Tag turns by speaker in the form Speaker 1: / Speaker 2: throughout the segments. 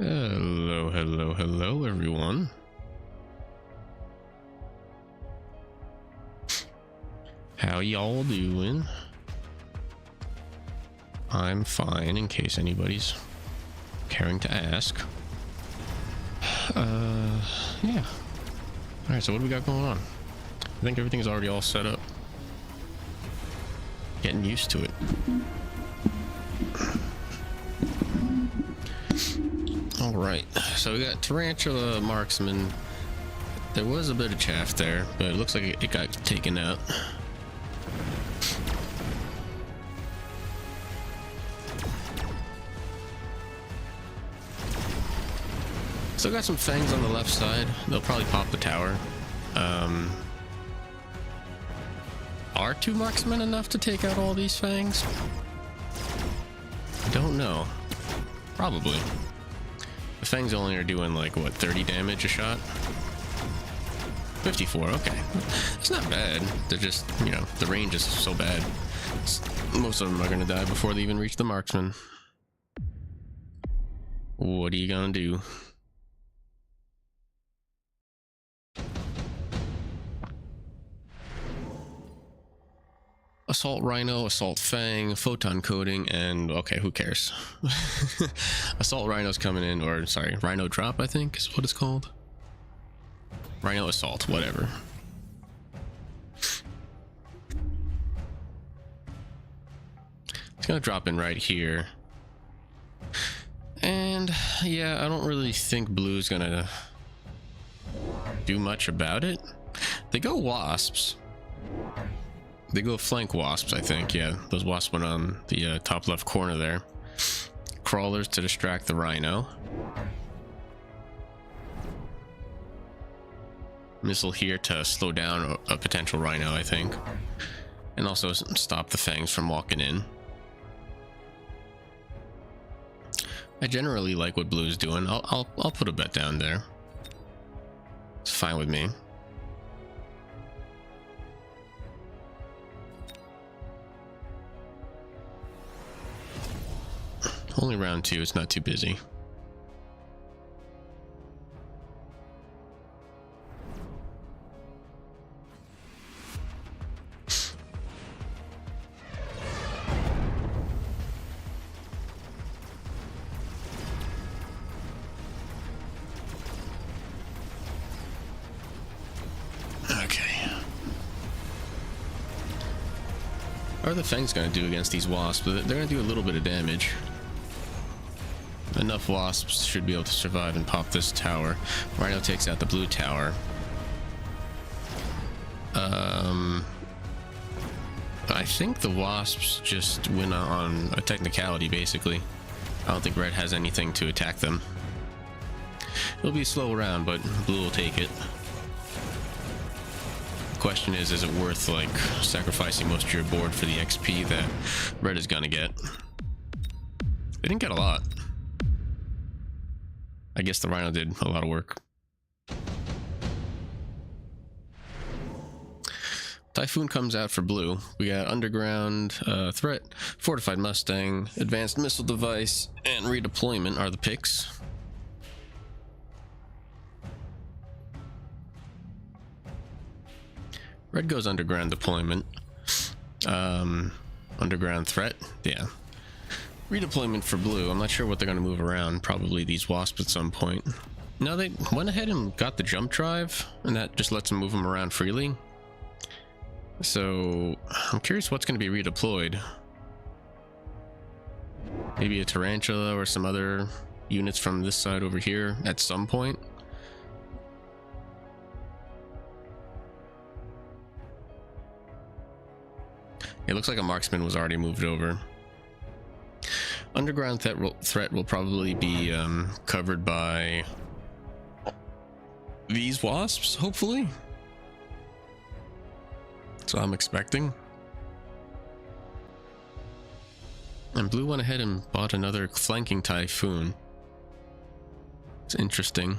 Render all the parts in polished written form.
Speaker 1: Hello, hello, hello, everyone. How y'all doing? I'm fine, in case anybody's caring to ask. Yeah. Alright, so what do we got going on? I think everything's already all set up. Getting used to it. Alright, so we got Tarantula Marksman. There was a bit of chaff there, but it looks like it got taken out. Still got some fangs on the left side. They'll probably pop the tower. Are 2 marksmen enough to take out all these fangs? I don't know. Probably. The fangs only are doing like, what, 30 damage a shot? 54, okay. It's not bad. They're just, you know, the range is so bad. Most of them are gonna die before they even reach the marksman. What are you gonna do? Assault Rhino, Assault Fang, Photon Coating, and okay, who cares? Assault Rhino's coming in, or sorry, Rhino Drop, I think is what it's called. Rhino Assault, whatever. It's gonna drop in right here. And yeah, I don't really think Blue's gonna do much about it. They go Wasps. They go flank wasps, I think. Yeah, those wasps went on the top left corner there. Crawlers to distract the Rhino. Missile here to slow down a potential Rhino, I think. And also stop the fangs from walking in. I generally like what Blue's doing. I'll put a bet down there. It's fine with me. Only round 2, it's not too busy. Okay. What are the fangs gonna do against these wasps? They're gonna do a little bit of damage. Enough wasps should be able to survive and pop this tower. Rhino takes out the blue tower. I think the wasps just win on a technicality, basically. I don't think red has anything to attack them. It'll be a slow round, but blue will take it. The question is it worth like sacrificing most of your board for the XP that red is gonna get? They didn't get a lot. I guess the Rhino did a lot of work. Typhoon comes out for blue. We got Underground Threat, Fortified Mustang, Advanced Missile Device, and Redeployment are the picks. Red goes Underground Deployment. Underground Threat, yeah. Redeployment for blue. I'm not sure what they're going to move around. Probably these wasps at some point. No, they went ahead and got the jump drive, and that just lets them move them around freely. So I'm curious what's going to be redeployed. Maybe a tarantula or some other units from this side over here at some point. It looks like a marksman was already moved over. Underground threat will probably be covered by these wasps, hopefully. That's what I'm expecting. And blue went ahead and bought another flanking Typhoon. It's interesting.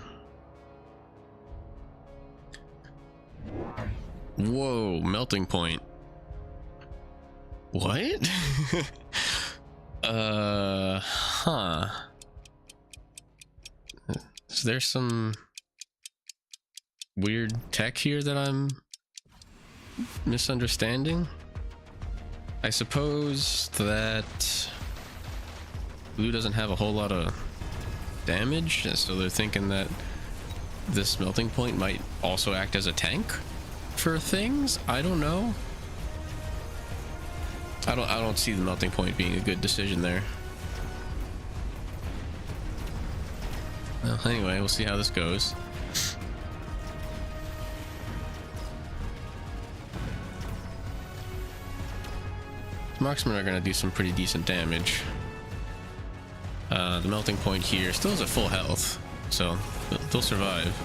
Speaker 1: Whoa, melting point. What? Huh. Is there some weird tech here that I'm misunderstanding? I suppose that blue doesn't have a whole lot of damage, so they're thinking that this melting point might also act as a tank for things. I don't know. I don't see the melting point being a good decision there. Well, anyway, we'll see how this goes. Marksmen are going to do some pretty decent damage. The melting point here still has a full health, so they'll survive.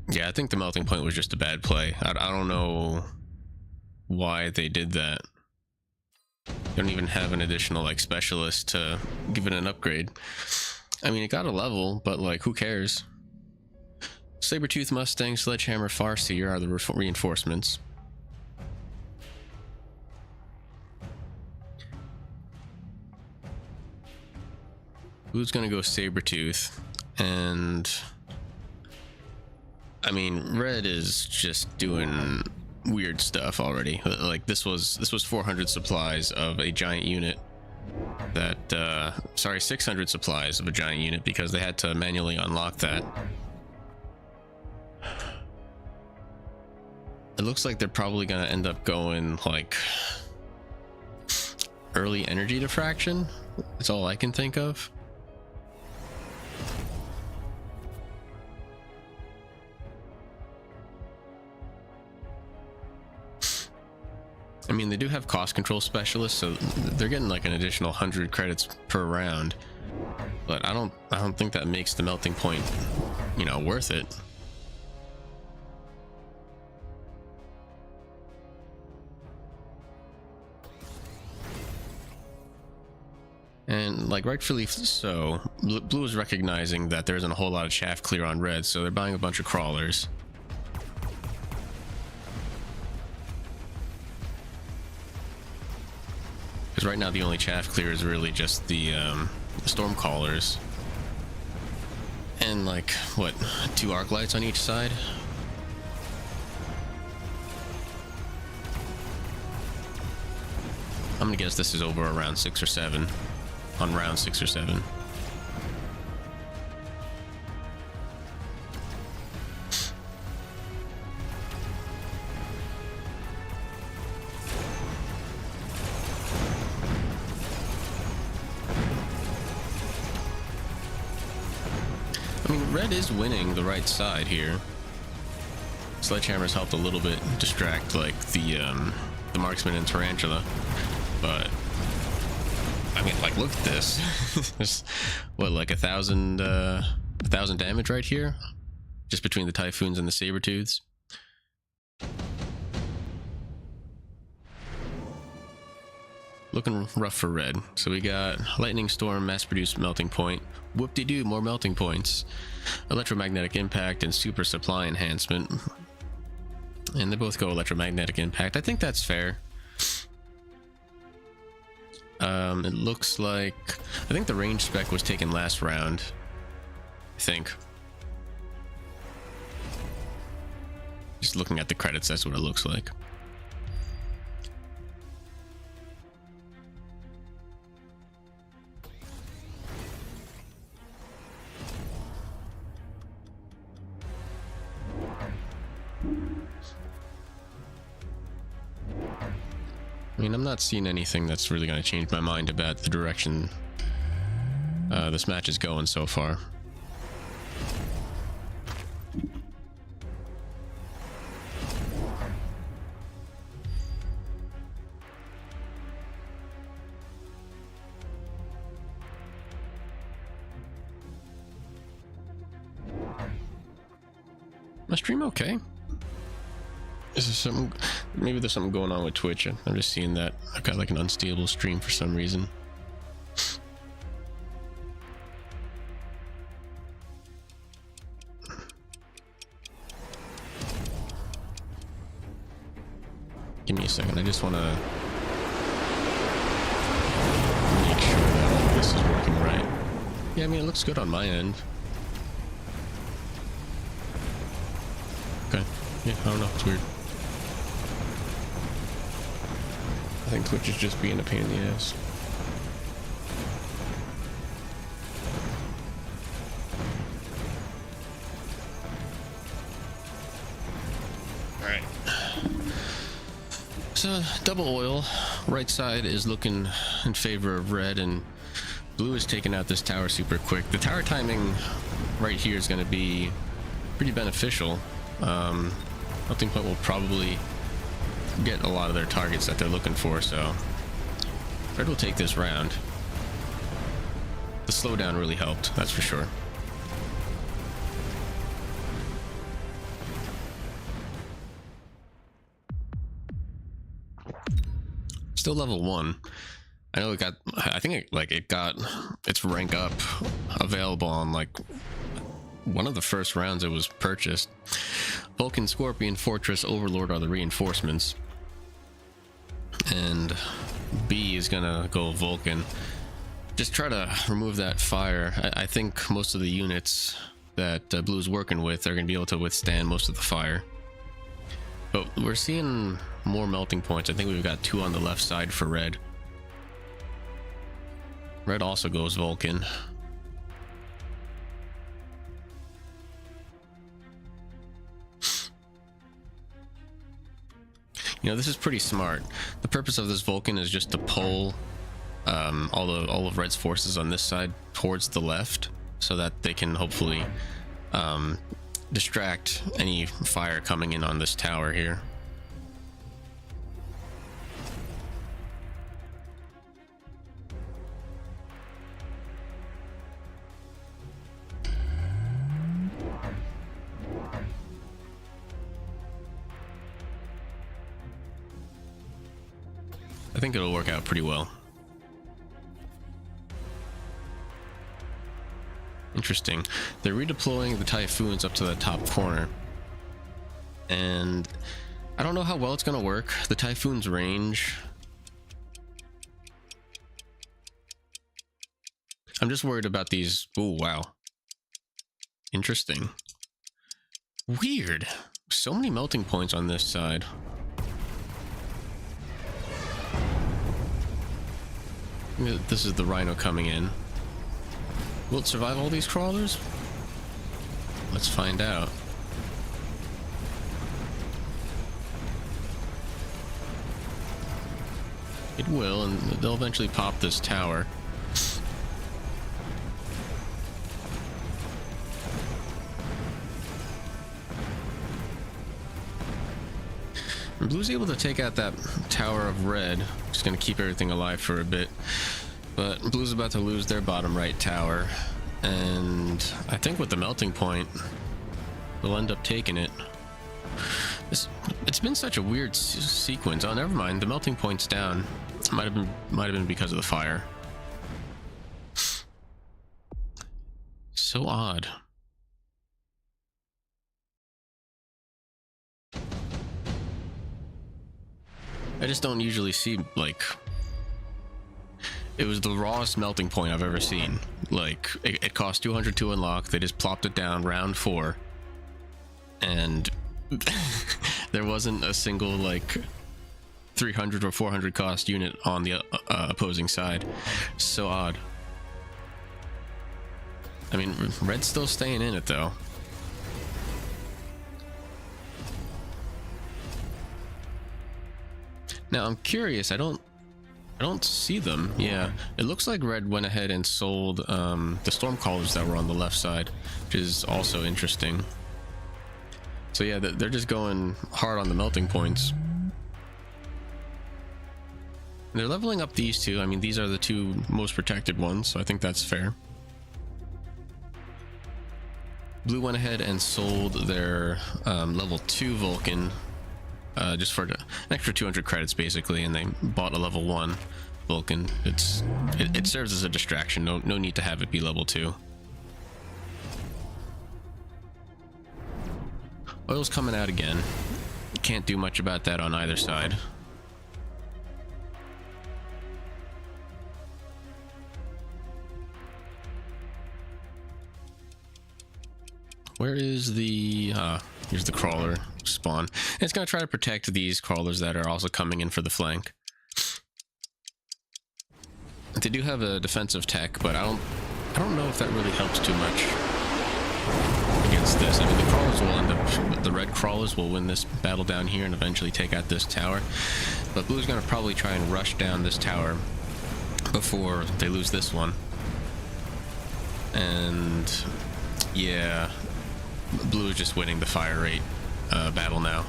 Speaker 1: Yeah, I think the melting point was just a bad play. I don't know why they did that. They don't even have an additional like specialist to give it an upgrade. I mean, it got a level, but like, who cares? Sabertooth, Mustang, Sledgehammer, Farseer are the reinforcements. Who's gonna go Sabertooth? And I mean, red is just doing weird stuff already. Like this was 400 supplies of a giant unit. That sorry, 600 supplies of a giant unit because they had to manually unlock that. It looks like they're probably gonna end up going like early energy diffraction. That's all I can think of. I mean, they do have cost control specialists, so they're getting like an additional 100 credits per round. But I don't think that makes the melting point, you know, worth it. And like rightfully so, blue is recognizing that there isn't a whole lot of chaff clear on red, so they're buying a bunch of crawlers. Because right now the only chaff clear is really just the storm callers. And like, what, 2 arc lights on each side? I'm gonna guess this is over around 6 or 7. On round 6 or 7. I mean, red is winning the right side here. Sledgehammer's helped a little bit distract like the marksman and tarantula, but I mean, like, look at this. There's what, like 1,000 damage right here, just between the typhoons and the saber-tooths. Looking rough for red. So we got lightning storm, mass-produced melting point. Whoop-de-doo, more melting points. Electromagnetic impact and super supply enhancement. And they both go electromagnetic impact. I think that's fair. It looks like I think the range spec was taken last round. I think. Just looking at the credits, that's what it looks like. I mean, I'm not seeing anything that's really going to change my mind about the direction this match is going so far. My stream okay? Is there something? Maybe there's something going on with Twitch. I'm just seeing that I've got like an unstable stream for some reason. Give me a second. I just want to this is working right. Yeah, I mean, it looks good on my end. Okay. Yeah, I don't know. It's weird. I think Twitch is just being a pain in the ass. Alright. So, double oil. Right side is looking in favor of red, and blue is taking out this tower super quick. The tower timing right here is going to be pretty beneficial. Melting Point will probably get a lot of their targets that they're looking for, so red will take this round. The slowdown really helped, that's for sure. Still level 1. I know it got, I think it got its rank up available on like one of the first rounds it was purchased. Vulcan, Scorpion, Fortress, Overlord are the reinforcements. And B is gonna go Vulcan. Just try to remove that fire. I think most of the units that Blue's working with are gonna be able to withstand most of the fire. But we're seeing more melting points. I think we've got 2 on the left side for red. Red also goes Vulcan. You know, this is pretty smart. The purpose of this Vulcan is just to pull all of Red's forces on this side towards the left, so that they can hopefully distract any fire coming in on this tower here. I think it'll work out pretty well. Interesting. They're redeploying the Typhoons up to the top corner. And I don't know how well it's going to work. The Typhoon's range. I'm just worried about these. Oh, wow. Interesting. Weird. So many melting points on this side. This is the Rhino coming in. Will it survive all these crawlers? Let's find out. It will, and they'll eventually pop this tower. And Blue's able to take out that tower of red. Just gonna keep everything alive for a bit. But Blue's about to lose their bottom right tower. And I think with the melting point, they'll end up taking it. It's been such a weird sequence. Oh, never mind. The melting point's down. Might have been because of the fire. So odd. I just don't usually see, like, it was the rawest melting point I've ever seen. Like, it cost 200 to unlock. They just plopped it down round 4, and there wasn't a single like 300 or 400 cost unit on the opposing side. So odd. I mean, Red's still staying in it though. Now I'm curious. I don't see them. Yeah, it looks like Red went ahead and sold the Stormcallers that were on the left side, which is also interesting. So yeah, they're just going hard on the melting points. They're leveling up these two. I mean, these are the 2 most protected ones, so I think that's fair. Blue went ahead and sold their level 2 Vulcan just for an extra 200 credits basically, and they bought a level 1 Vulcan. It serves as a distraction. No need to have it be level 2. Oil's coming out again. Can't do much about that on either side. Where is the... here's the crawler spawn. And it's going to try to protect these crawlers that are also coming in for the flank. They do have a defensive tech, but I don't know if that really helps too much against this. I mean, the crawlers will end up... The red crawlers will win this battle down here and eventually take out this tower. But blue's going to probably try and rush down this tower before they lose this one. And... yeah... blue is just winning the fire rate battle now.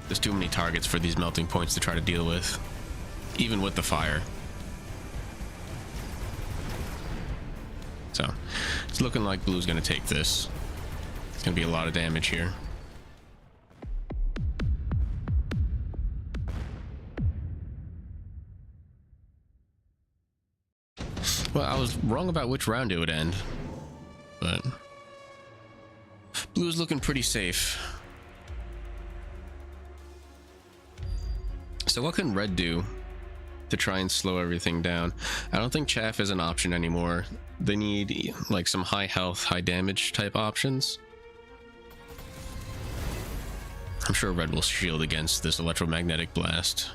Speaker 1: There's too many targets for these melting points to try to deal with, even with the fire. So it's looking like blue's going to take this. It's going to be a lot of damage here. Well, I was wrong about which round it would end, but blue is looking pretty safe. So what can red do to try and slow everything down? I don't think chaff is an option anymore. They need like some high health, high damage type options. I'm sure red will shield against this electromagnetic blast.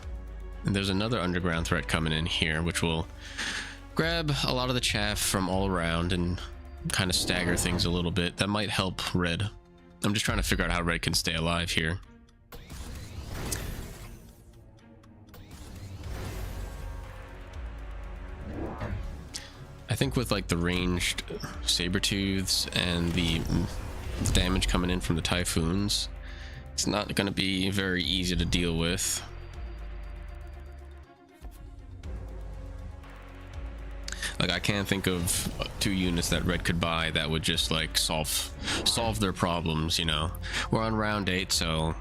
Speaker 1: And there's another underground threat coming in here, which will grab a lot of the chaff from all around and kind of stagger things a little bit. That might help red. I'm just trying to figure out how red can stay alive here. I think with like the ranged saber-tooths and the damage coming in from the typhoons, it's not going to be very easy to deal with. Like, I can't think of 2 units that red could buy that would just like solve their problems, you know. We're on round 8, so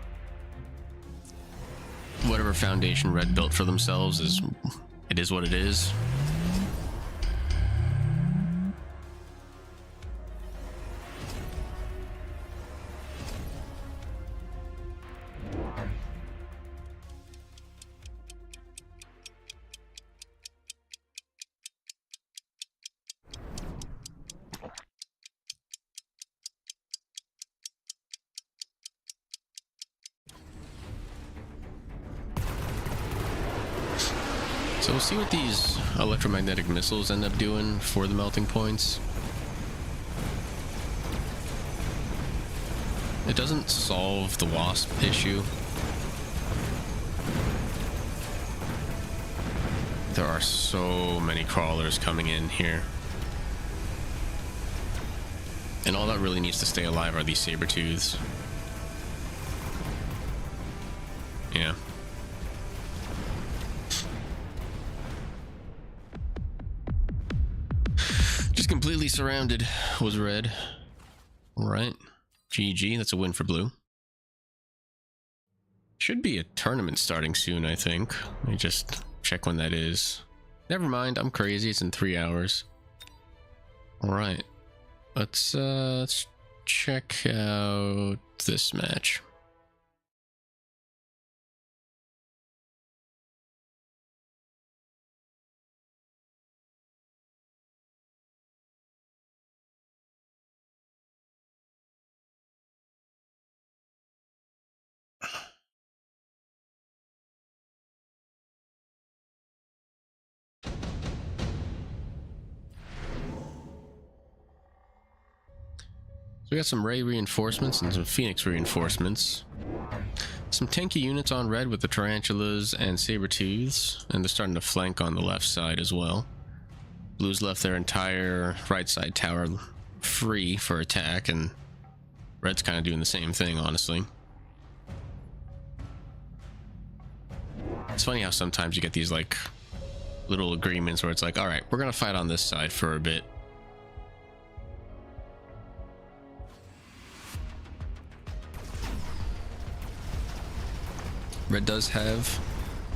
Speaker 1: whatever foundation red built for themselves is what it is. So we'll see what these electromagnetic missiles end up doing for the melting points. It doesn't solve the wasp issue. There are so many crawlers coming in here. And all that really needs to stay alive are these saber-tooths. Yeah. Completely surrounded was red. All right, GG. That's a win for blue. Should be a tournament starting soon, I think. Let me just check when that is. Never mind, I'm crazy. It's in 3 hours. All right, let's check out this match. We got some Ray reinforcements and some Phoenix reinforcements. Some tanky units on red with the Tarantulas and Saber-tooths, and they're starting to flank on the left side as well. Blues left their entire right side tower free for attack, and red's kind of doing the same thing, honestly. It's funny how sometimes you get these like little agreements where it's like, all right, we're gonna fight on this side for a bit. Red does have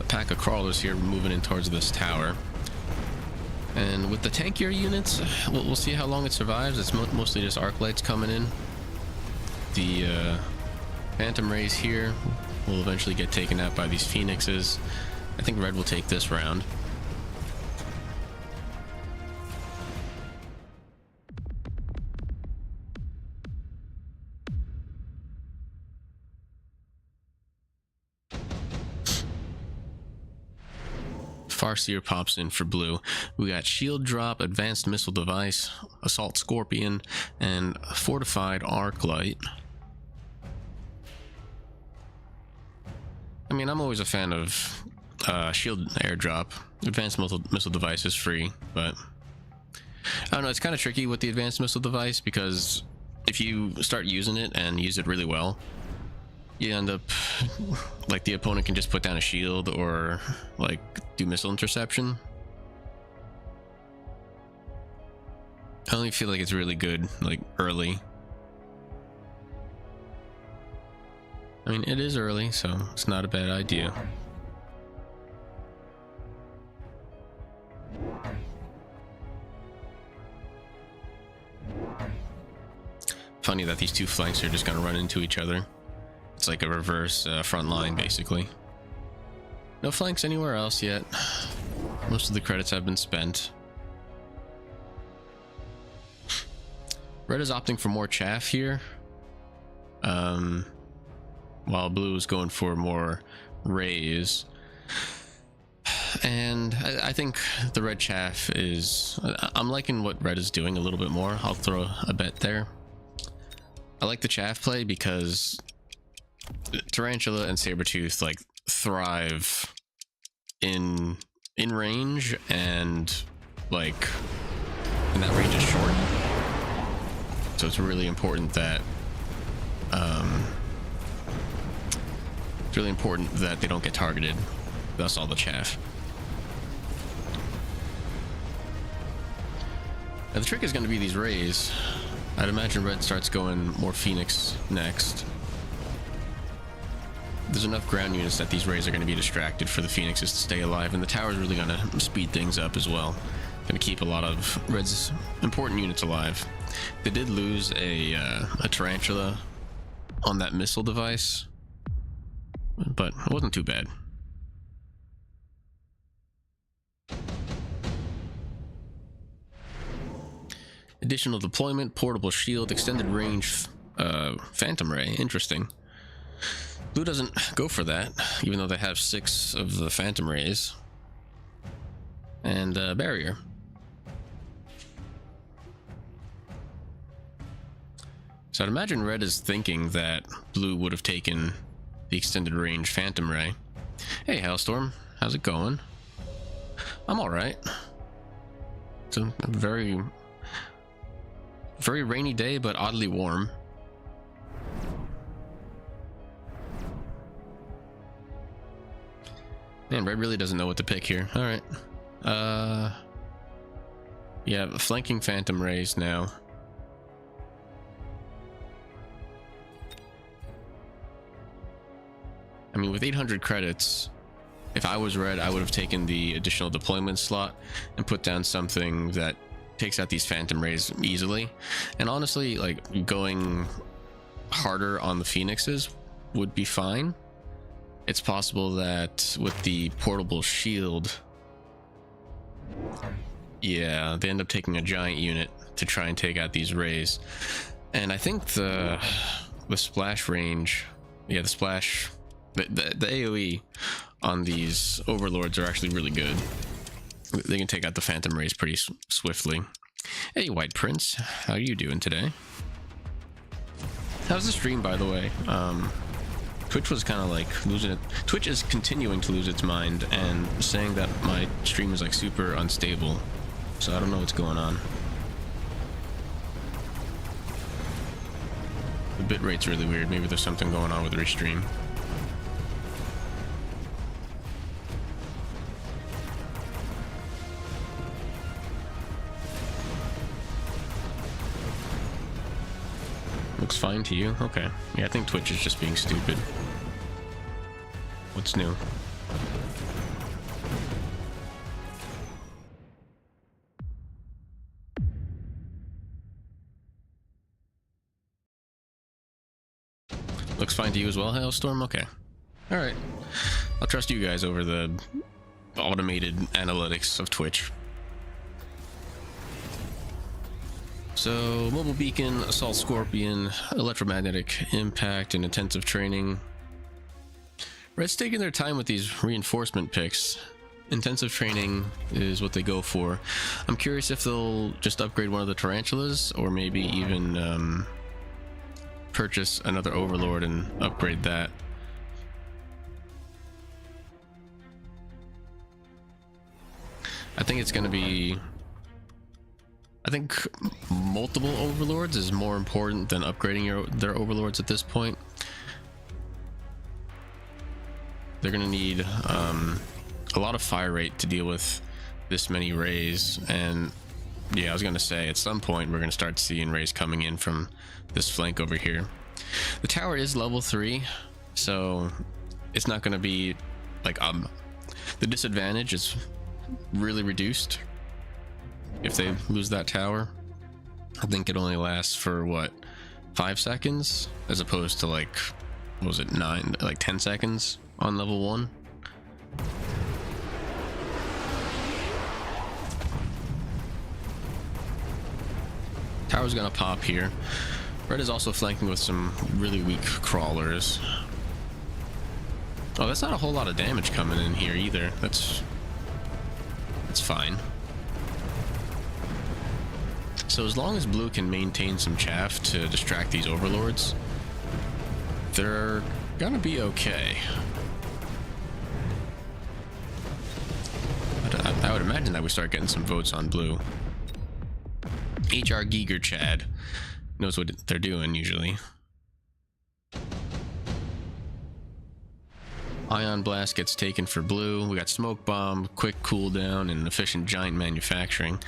Speaker 1: a pack of crawlers here moving in towards this tower. And with the tankier units, we'll see how long it survives. It's mostly just arc lights coming in. The phantom rays here will eventually get taken out by these phoenixes. I think red will take this round. Farseer pops in for blue. We got shield drop, advanced missile device, assault scorpion, and fortified arc light. I mean, I'm always a fan of shield airdrop. Advanced missile device is free, but I don't know, it's kind of tricky with the advanced missile device, because if you start using it and use it really well, you end up like the opponent can just put down a shield or like do missile interception. I only feel like it's really good like early. I mean, it is early, so it's not a bad idea. Funny that these two flanks are just gonna run into each other. It's like a reverse front line, basically. No flanks anywhere else yet. Most of the credits have been spent. Red is opting for more chaff here, while blue is going for more rays. And I think the red chaff is... I'm liking what red is doing a little bit more. I'll throw a bet there. I like the chaff play because Tarantula and Sabretooth like thrive in range, and like, and that range is short, so it's really important that they don't get targeted. That's all the chaff. Now the trick is going to be these rays. I'd imagine red starts going more Phoenix next. There's enough ground units that these rays are going to be distracted for the Phoenixes to stay alive, and the tower is really going to speed things up as well. Going to keep a lot of red's important units alive. They did lose a Tarantula on that missile device, but it wasn't too bad. Additional deployment, portable shield, extended range, phantom ray. Interesting. Blue doesn't go for that, even though they have 6 of the phantom rays. And barrier. So I'd imagine red is thinking that blue would have taken the extended range phantom ray. Hey Hailstorm, how's it going? I'm alright. It's a very rainy day, but oddly warm. Man, red really doesn't know what to pick here. All right. Yeah, flanking phantom rays now. I mean, with 800 credits, if I was red, I would have taken the additional deployment slot and put down something that takes out these phantom rays easily. And honestly, like, going harder on the Phoenixes would be fine. It's possible that with the portable shield, yeah, they end up taking a giant unit to try and take out these rays. And I think the splash range, yeah, the splash, the AoE on these overlords are actually really good. They can take out the phantom rays pretty swiftly. Hey White Prince, how are you doing today? How's the stream, by the way? Twitch was kind of like losing it. Twitch is continuing to lose its mind and saying that my stream is like super unstable, so I don't know what's going on. The bitrate's really weird. Maybe there's something going on with the restream. Looks fine to you? Okay. Yeah, I think Twitch is just being stupid. What's new? Looks fine to you as well, Hailstorm? Okay. Alright. I'll trust you guys over the automated analytics of Twitch. So, mobile beacon, assault scorpion, electromagnetic impact, and intensive training. Red's taking their time with these reinforcement picks. intensive training is what they go for. I'm curious if they'll just upgrade one of the tarantulas, or maybe even purchase another overlord and upgrade that. I think it's going to be... I think multiple overlords is more important than upgrading their overlords at this point. They're going to need a lot of fire rate to deal with this many rays, and yeah, I was going to say at some point we're going to start seeing rays coming in from this flank over here. The tower is level 3, so it's not going to be like the disadvantage is really reduced if they lose that tower. I think it only lasts for what, 5 seconds as opposed to like, what was it, 10 seconds on level 1. Tower's gonna pop here. Red is also flanking with some really weak crawlers. Oh, that's not a whole lot of damage coming in here either. That's fine. So as long as blue can maintain some chaff to distract these overlords, they're gonna be okay. I would imagine that we start getting some votes on blue. HR Giger Chad knows what they're doing usually. Ion Blast gets taken for blue. We got Smoke Bomb, quick cooldown, and efficient giant manufacturing.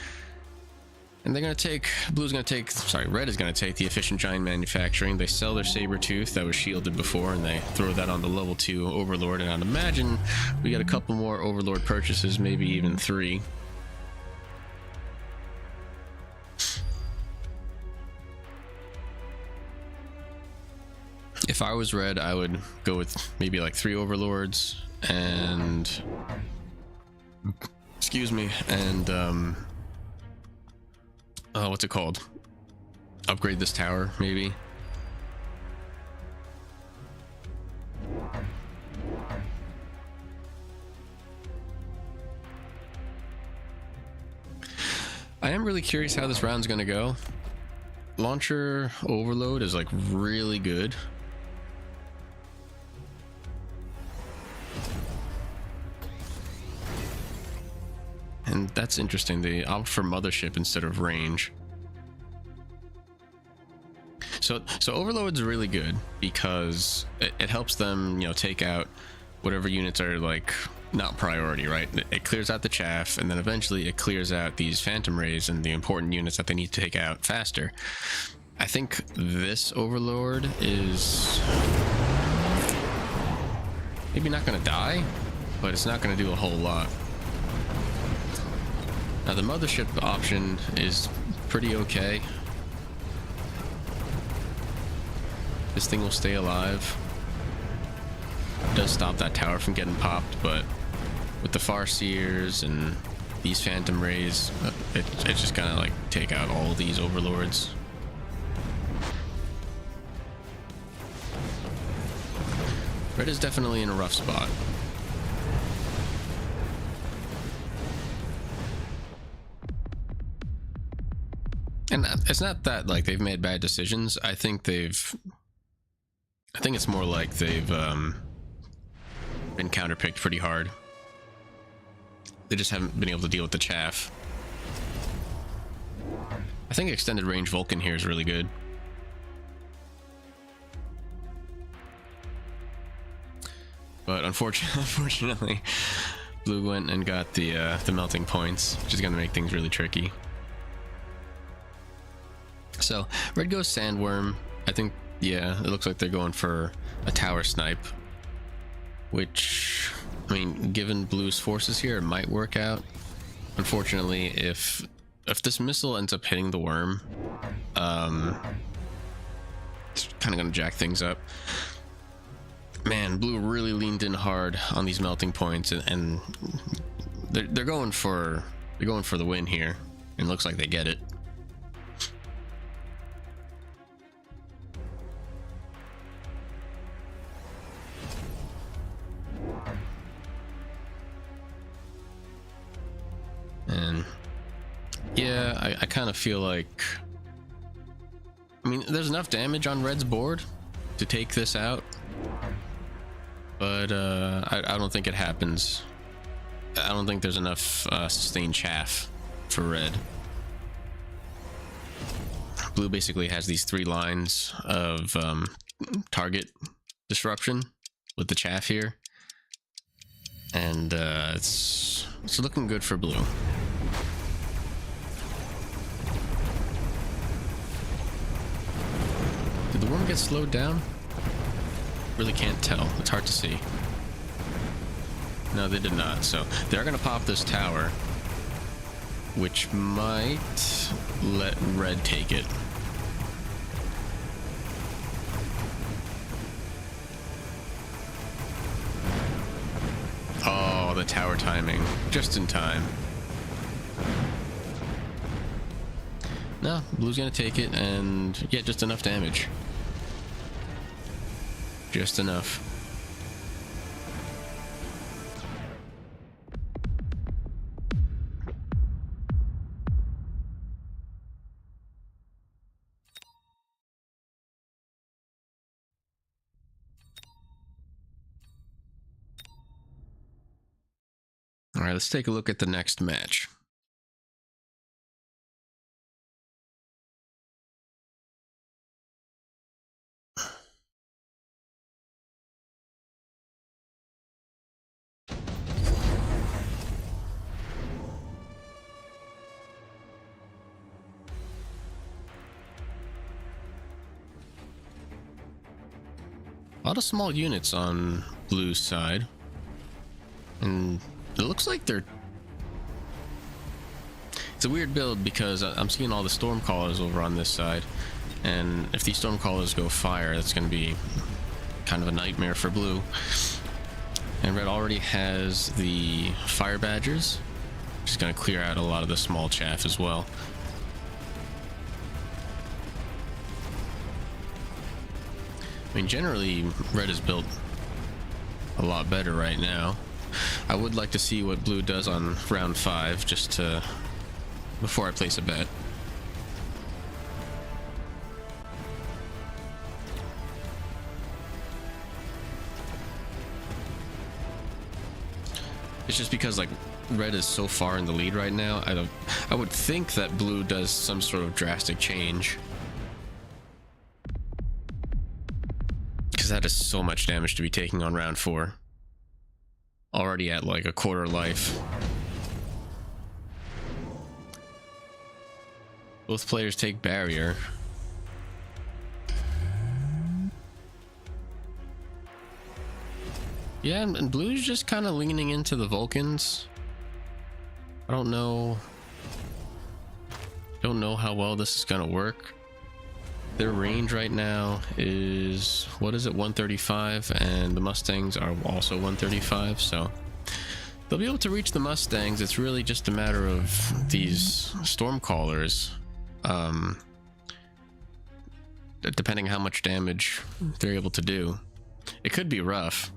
Speaker 1: And they're gonna take, red is gonna take the efficient giant manufacturing. They sell their saber tooth that was shielded before, and they throw that on the level 2 overlord. And I'd imagine we get a couple more overlord purchases, maybe even 3. If I was red, I would go with maybe like 3 overlords and excuse me, and what's it called? Upgrade this tower, maybe. I am really curious how this round's gonna go. Launcher overload is like really good. And that's interesting. They opt for mothership instead of range. So overload's really good because it helps them, you know, take out whatever units are like not priority, right? It clears out the chaff, and then eventually it clears out these phantom rays and the important units that they need to take out faster. I think this overlord is maybe not going to die, but it's not going to do a whole lot. Now the mothership option is pretty okay. This thing will stay alive. It does stop that tower from getting popped, but with the Farseers and these phantom rays, it's just gonna like take out all these overlords. Red is definitely in a rough spot. And it's not that like they've made bad decisions. I think it's more like they've been counterpicked pretty hard. They just haven't been able to deal with the chaff. I think extended range Vulcan here is really good. But unfortunately, blue went and got the melting points, which is going to make things really tricky. So red goes sandworm. I think, yeah, it looks like they're going for a tower snipe, which, I mean, given blue's forces here, it might work out. Unfortunately, if this missile ends up hitting the worm, it's kind of going to jack things up. Man, blue really leaned in hard on these melting points, and they're going for the win here, and it looks like they get it. Yeah, I kind of feel like... I mean, there's enough damage on Red's board to take this out. But I don't think it happens. I don't think there's enough sustained chaff for Red. Blue basically has these 3 lines of target disruption with the chaff here. And it's looking good for blue. Did the worm get slowed down? Really can't tell. It's hard to see. No, they did not. So they're going to pop this tower, which might let Red take it. Oh, the tower timing. Just in time. No, blue's going to take it, and yeah, just enough damage. Just enough. All right, let's take a look at the next match. A lot of small units on blue's side. And it looks like they're... It's a weird build because I'm seeing all the Stormcallers over on this side. And if these Stormcallers go fire, that's going to be kind of a nightmare for blue. And red already has the Fire Badgers, which is going to clear out a lot of the small chaff as well. I mean, generally, red is built a lot better right now. I would like to see what blue does on round 5, just to... before I place a bet. It's just because, like, red is so far in the lead right now, I would think that blue does some sort of drastic change. That is so much damage to be taking on round 4. Already at like a quarter life. Both players take barrier. Yeah, and blue's just kind of leaning into the Vulcans. I don't know how well this is gonna work. Their range right now is, what is it, 135, and the Mustangs are also 135, so they'll be able to reach the Mustangs. It's really just a matter of these Stormcallers, depending how much damage they're able to do. It could be rough.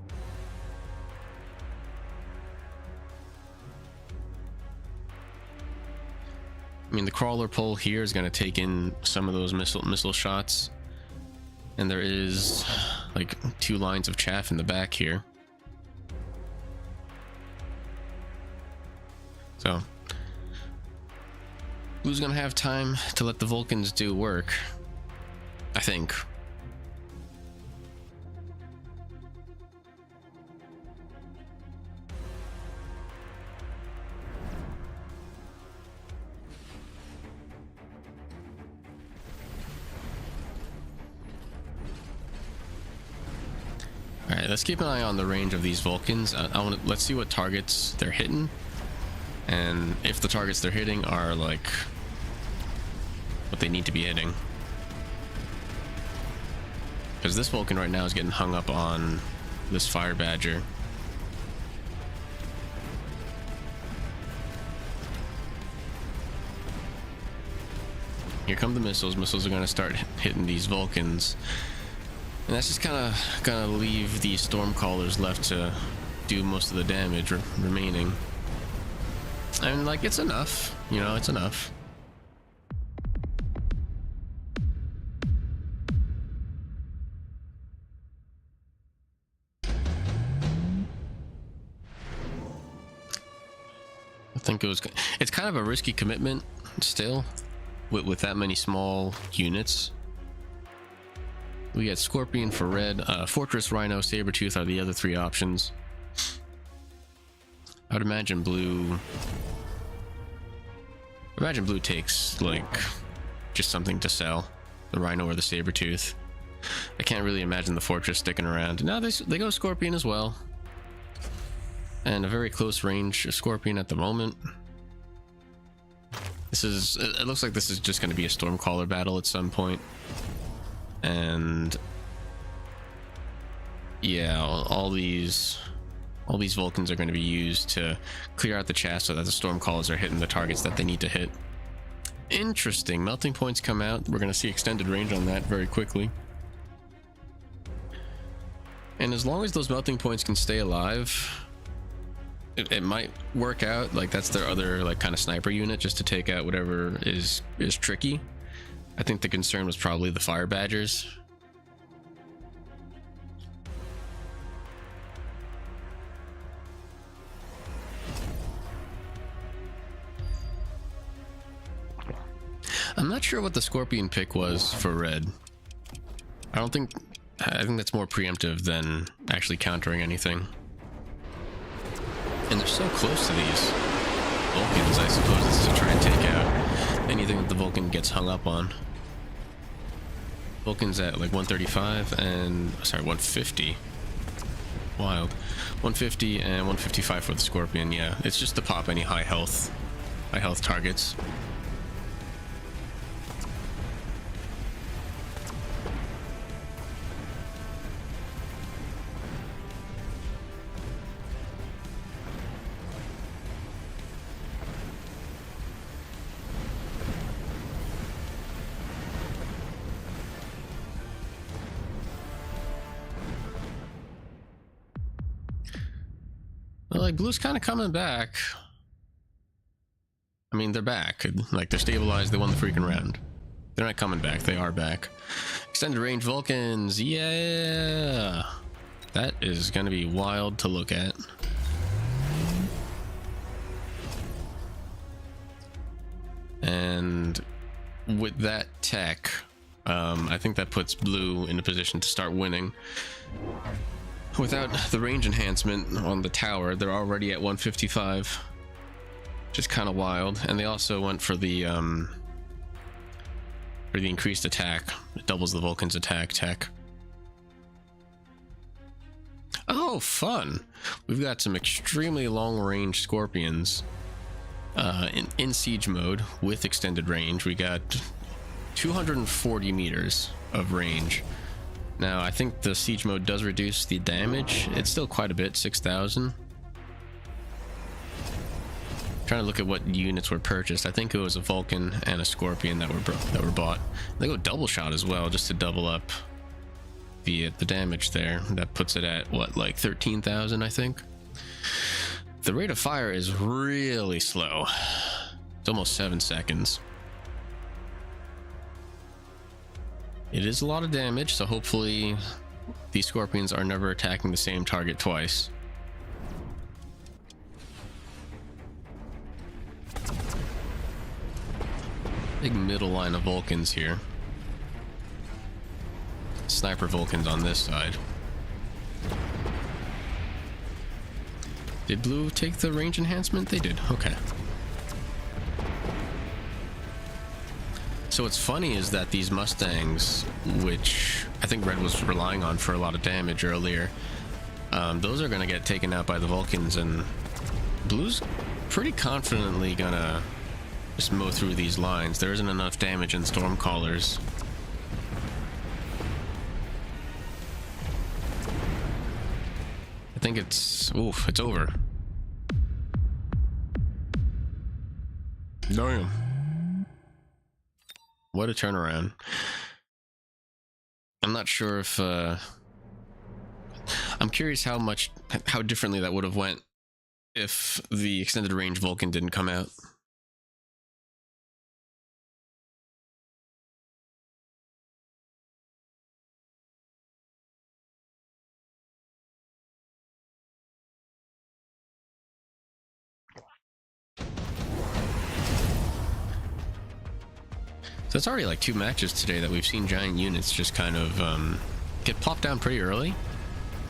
Speaker 1: I mean, the crawler pole here is going to take in some of those missile shots. And there is like 2 lines of chaff in the back here. So blue's going to have time to let the Vulcans do work, I think. Alright, let's keep an eye on the range of these Vulcans. Let's see what targets they're hitting. And if the targets they're hitting are like what they need to be hitting. Because this Vulcan right now is getting hung up on this Fire Badger. Here come the missiles. Missiles are going to start hitting these Vulcans. And that's just kind of gonna leave the Stormcallers left to do most of the damage remaining. I mean, like, it's enough, you know, it's enough. like it's kind of a risky commitment still with that many small units. We got Scorpion for red, Fortress, Rhino, Sabretooth are the other three options. I would imagine blue takes like just something to sell, the Rhino or the Sabretooth. I can't really imagine the Fortress sticking around. No, they go Scorpion as well, and a very close range Scorpion at the moment. It looks like this is just going to be a Stormcaller battle at some point, and yeah, all these Vulcans are going to be used to clear out the chest so that the Stormcallers are hitting the targets that they need to hit. Interesting. Melting points come out. We're going to see extended range on that very quickly. And as long as those melting points can stay alive, it might work out. Like, that's their other like kind of sniper unit, just to take out whatever is tricky. I think the concern was probably the Fire Badgers. I'm not sure what the Scorpion pick was for red. I think that's more preemptive than actually countering anything. And they're so close to these Vulcans, I suppose this is to try and take out anything that the Vulcan gets hung up on. Vulcan's at like 135 and, sorry, 150. Wild. 150 and 155 for the Scorpion. Yeah, it's just to pop any high health targets. Like, blue's kind of coming back. I mean, they're back. Like, they're stabilized. They won the freaking round. They're not coming back. They are back. Extended range Vulcans. Yeah. That is going to be wild to look at. And with that tech, I think that puts blue in a position to start winning. Without the range enhancement on the tower, they're already at 155, which is kind of wild. And they also went for the increased attack. It doubles the Vulcan's attack tech. Oh, fun! We've got some extremely long-range Scorpions in siege mode with extended range. We got 240 meters of range. Now, I think the siege mode does reduce the damage. It's still quite a bit, 6,000. Trying to look at what units were purchased. I think it was a Vulcan and a Scorpion that were bought. They go double shot as well, just to double up the damage there. That puts it at what, like 13,000, I think. The rate of fire is really slow. It's almost 7 seconds. It is a lot of damage, so hopefully these Scorpions are never attacking the same target twice. Big middle line of Vulcans here. Sniper Vulcans on this side. Did blue take the range enhancement? They did. Okay. So what's funny is that these Mustangs, which I think red was relying on for a lot of damage earlier, those are going to get taken out by the Vulcans, and blue's pretty confidently going to just mow through these lines. There isn't enough damage in Stormcallers. I think it's over. Damn. What a turnaround. I'm not sure if I'm curious how differently that would have went if the extended range Vulcan didn't come out. There's already like 2 matches today that we've seen giant units just kind of get popped down pretty early.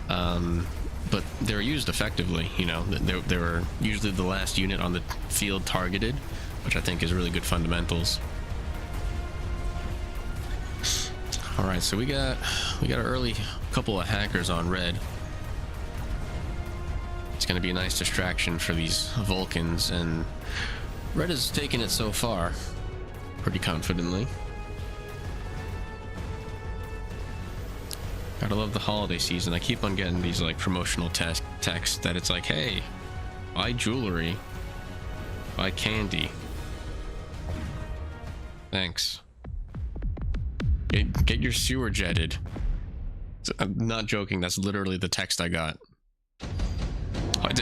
Speaker 1: But they're used effectively, you know. They were usually the last unit on the field targeted, which I think is really good fundamentals. All right, so we got an early couple of hackers on red. It's going to be a nice distraction for these Vulcans, and red is taking it so far pretty confidently. Gotta love the holiday season. I keep on getting these like promotional texts that it's like, hey, buy jewelry, buy candy. Thanks. Get your sewer jetted. I'm not joking, that's literally the text I got.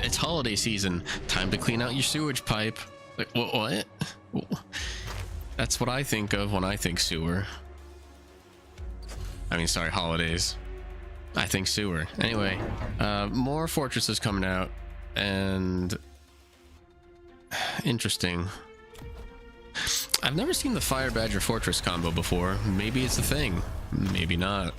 Speaker 1: It's holiday season, time to clean out your sewage pipe. Like, what? That's what I think of when I think sewer. I mean, sorry, holidays. I think sewer. Anyway, more fortresses coming out, and interesting. I've never seen the Fire Badger Fortress combo before. Maybe it's a thing, maybe not.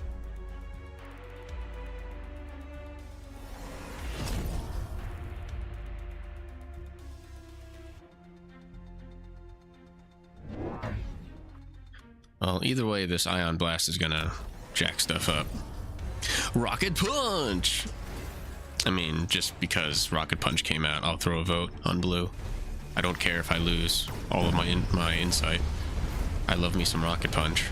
Speaker 1: Well, either way, this Ion Blast is gonna jack stuff up. Rocket Punch! I mean, just because Rocket Punch came out, I'll throw a vote on blue. I don't care if I lose all of my insight. I love me some Rocket Punch.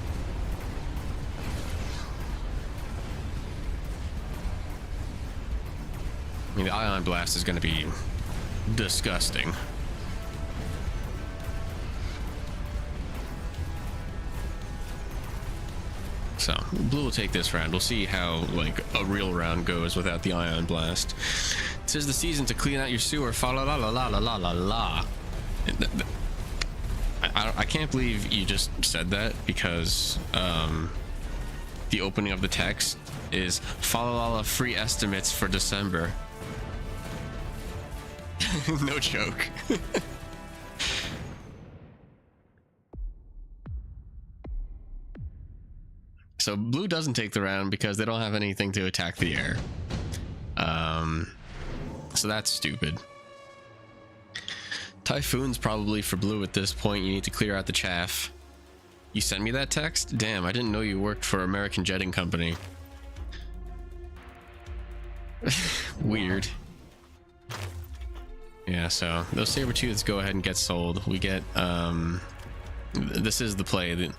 Speaker 1: I mean, the Ion Blast is going to be disgusting. So, blue will take this round. We'll see how, like, a real round goes without the Ion Blast. It says the season to clean out your sewer. Fa la la la la la la la. I can't believe you just said that, because the opening of the text is fa la la la free estimates for December. No joke. So blue doesn't take the round because they don't have anything to attack the air. So that's stupid. Typhoon's probably for blue at this point. You need to clear out the chaff. You send me that text? Damn, I didn't know you worked for American Jetting Company. Weird. Yeah, so those saber-tooths go ahead and get sold. We get this is the play, the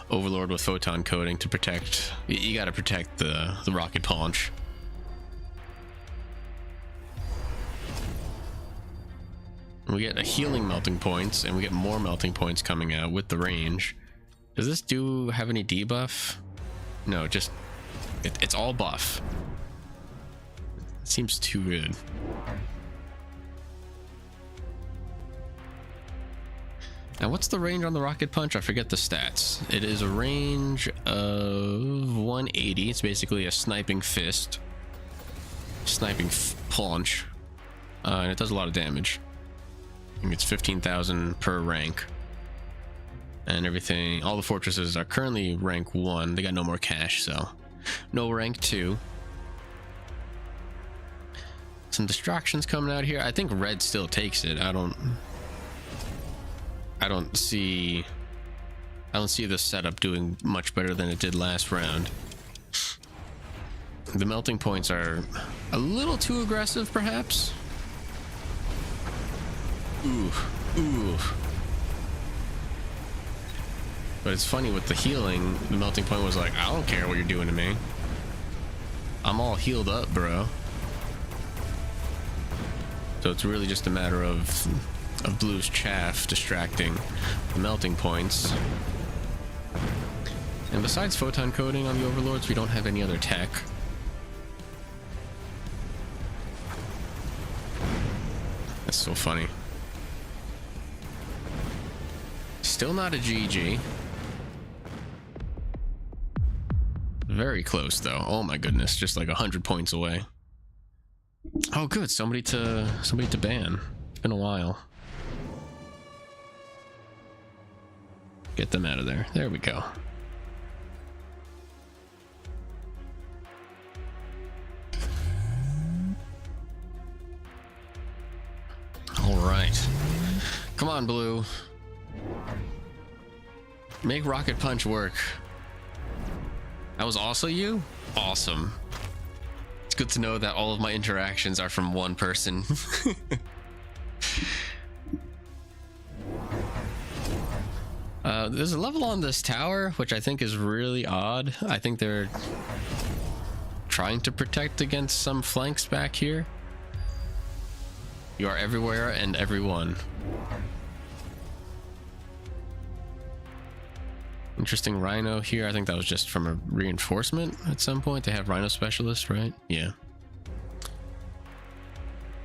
Speaker 1: Overlord with photon coating to protect. You got to protect the rocket punch. We get a healing melting points, and we get more melting points coming out with the range. Does this have any debuff? No, just it's all buff. It seems too good. Now, what's the range on the rocket punch? I forget the stats. It is a range of 180. It's basically a sniping fist, sniping punch, and it does a lot of damage. I think it's 15,000 per rank, and everything. All the fortresses are currently rank 1. They got no more cash, so no rank 2. Some distractions coming out here. I think red still takes it. I don't see the setup doing much better than it did last round. The melting points are a little too aggressive, perhaps. Ooh. But it's funny with the healing, the melting point was like, I don't care what you're doing to me. I'm all healed up, bro. So it's really just a matter of blue's chaff distracting the melting points. And besides photon coating on the overlords, we don't have any other tech. That's so funny. Still not a GG. Very close though. Oh my goodness, just like 100 points away. Oh good, somebody to ban. It's been a while. Get them out of there. There we go. All right. Come on, Blue. Make Rocket Punch work. That was also you? Awesome. It's good to know that all of my interactions are from one person. There's a level on this tower, which I think is really odd. I think they're trying to protect against some flanks back here. You are everywhere and everyone. Interesting rhino here. I think that was just from a reinforcement at some point. They have rhino specialists, right? Yeah.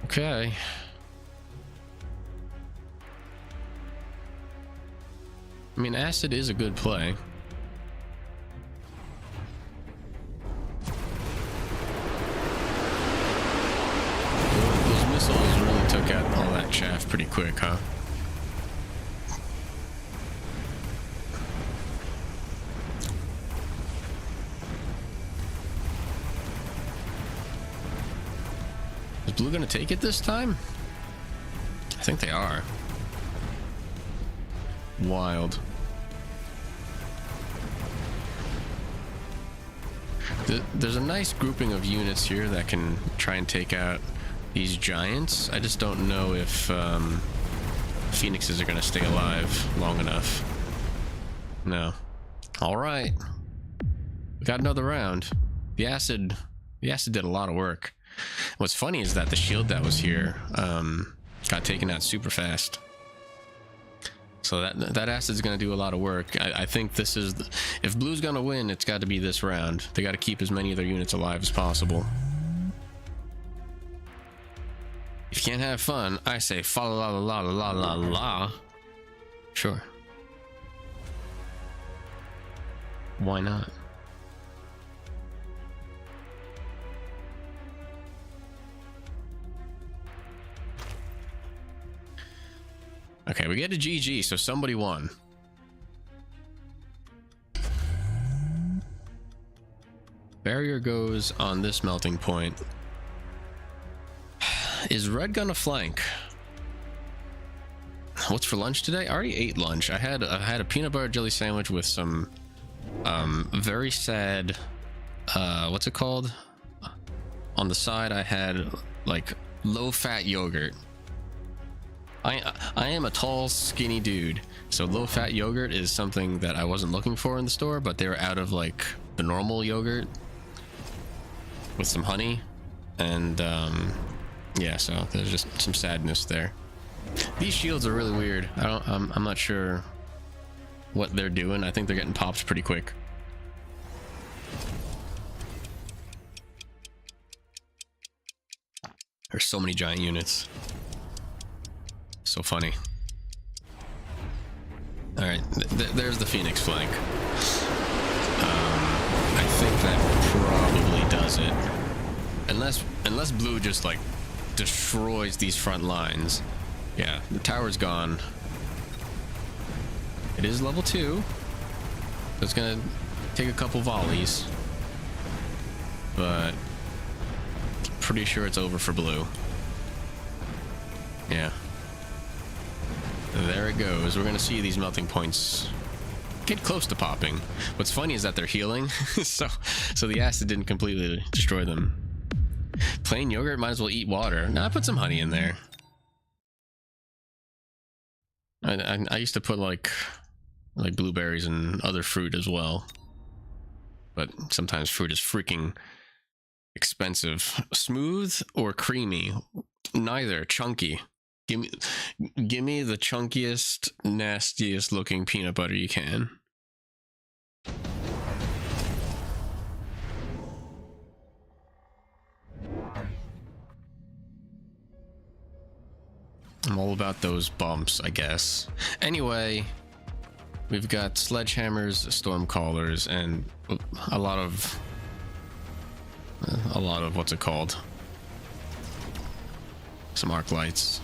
Speaker 1: Okay. I mean, acid is a good play. Those missiles really took out all that chaff pretty quick, huh? Is Blue gonna take it this time? I think they are. Wild. There's a nice grouping of units here that can try and take out these giants. I just don't know if phoenixes are going to stay alive long enough. No. All right. We got another round. The acid did a lot of work. What's funny is that the shield that was here got taken out super fast. So that acid's going to do a lot of work. I think this is... if Blue's going to win, it's got to be this round. They got to keep as many of their units alive as possible. If you can't have fun, I say fa la la la la la la. Sure. Why not? Okay, we get a GG, so somebody won. Barrier goes on this melting point. Is red gonna flank? What's for lunch today? I already ate lunch. I had a peanut butter jelly sandwich with some very sad what's it called? On the side I had like low-fat yogurt. I am a tall, skinny dude, so low-fat yogurt is something that I wasn't looking for in the store, but they were out of like the normal yogurt with some honey, and yeah, so there's just some sadness there. These shields are really weird. I'm not sure what they're doing. I think they're getting popped pretty quick. There's so many giant units. So funny. All right, there's the Phoenix flank. I think that probably does it, unless Blue just like destroys these front lines. Yeah, the tower's gone. It is level 2, so it's gonna take a couple volleys, but pretty sure it's over for Blue. Yeah. There it goes. We're gonna see these melting points get close to popping. What's funny is that they're healing, so the acid didn't completely destroy them. Plain yogurt, might as well eat water. Now I put some honey in there. I used to put like blueberries and other fruit as well, but sometimes fruit is freaking expensive. Smooth or creamy? Neither. Chunky. Give me the chunkiest, nastiest looking peanut butter you can. I'm all about those bumps, I guess. Anyway, we've got sledgehammers, stormcallers, and a lot of what's it called? Some arc lights.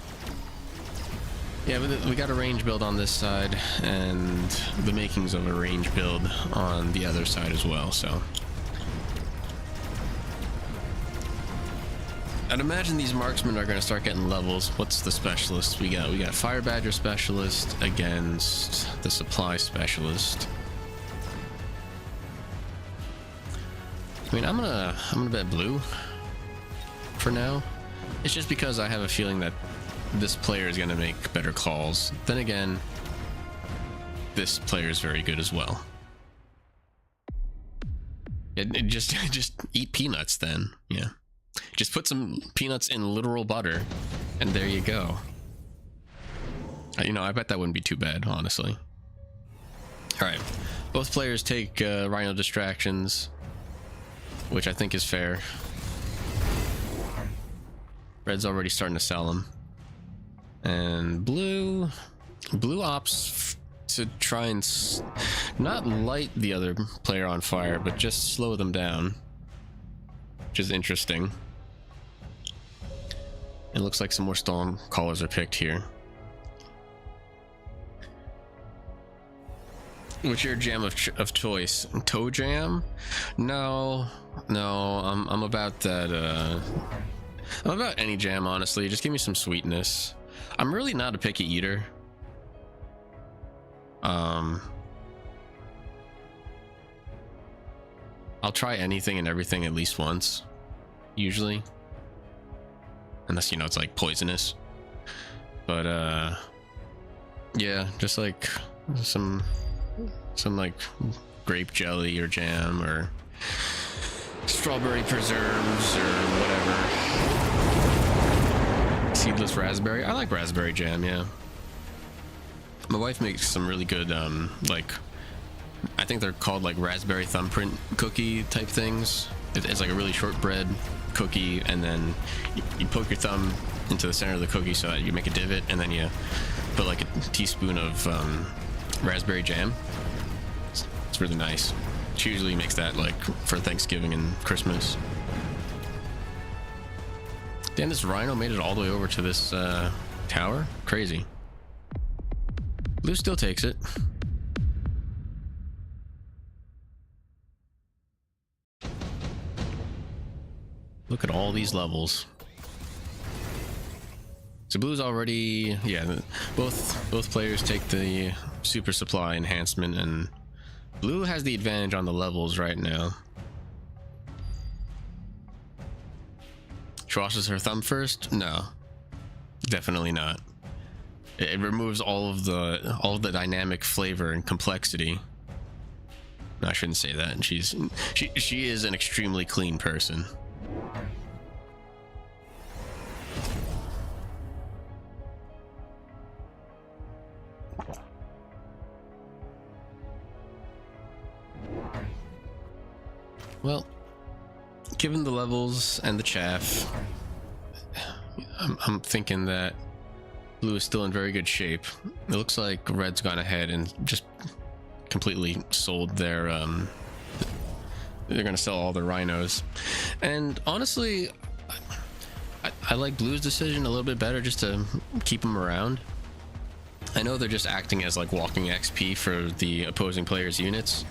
Speaker 1: Yeah, but we got a range build on this side, and the makings of a range build on the other side as well, so. I'd imagine these marksmen are going to start getting levels. What's the specialist we got? We got Fire Badger specialist against the supply specialist. I mean, I'm gonna bet blue for now. It's just because I have a feeling that this player is gonna make better calls. Then again, this player is very good as well. Just eat peanuts then. Yeah. Just put some peanuts in literal butter, and there you go. You know, I bet that wouldn't be too bad, honestly. All right, both players take Rhino distractions, which I think is fair. Red's already starting to sell them, and blue opts to try and not light the other player on fire, but just slow them down, which is interesting. It looks like some more storm callers are picked here. What's your jam of choice? Toe jam? No, I'm about that. I'm about any jam, honestly. Just give me some sweetness. I'm really not a picky eater. I'll try anything and everything at least once, usually. Unless, you know, it's like poisonous. But yeah, just like some like grape jelly or jam or strawberry preserves or whatever. Seedless raspberry. I like raspberry jam, yeah. My wife makes some really good like, I think they're called like raspberry thumbprint cookie type things. It's like a really short bread cookie, and then you poke your thumb into the center of the cookie so that you make a divot, and then you put like a teaspoon of raspberry jam. It's really nice. She usually makes that like for Thanksgiving and Christmas. Damn, this Rhino made it all the way over to this tower. Crazy. Blue still takes it. Look at all these levels. So blue's already, yeah, both players take the super supply enhancement, and blue has the advantage on the levels right now. She washes her thumb first? No, definitely not. It removes all of the dynamic flavor and complexity. No, I shouldn't say that. She is an extremely clean person. Well, given the levels and the chaff, I'm thinking that blue is still in very good shape. It looks like red's gone ahead and just completely sold their they're gonna sell all their rhinos. And honestly, I like blue's decision a little bit better, just to keep them around. I know they're just acting as like walking XP for the opposing players' units,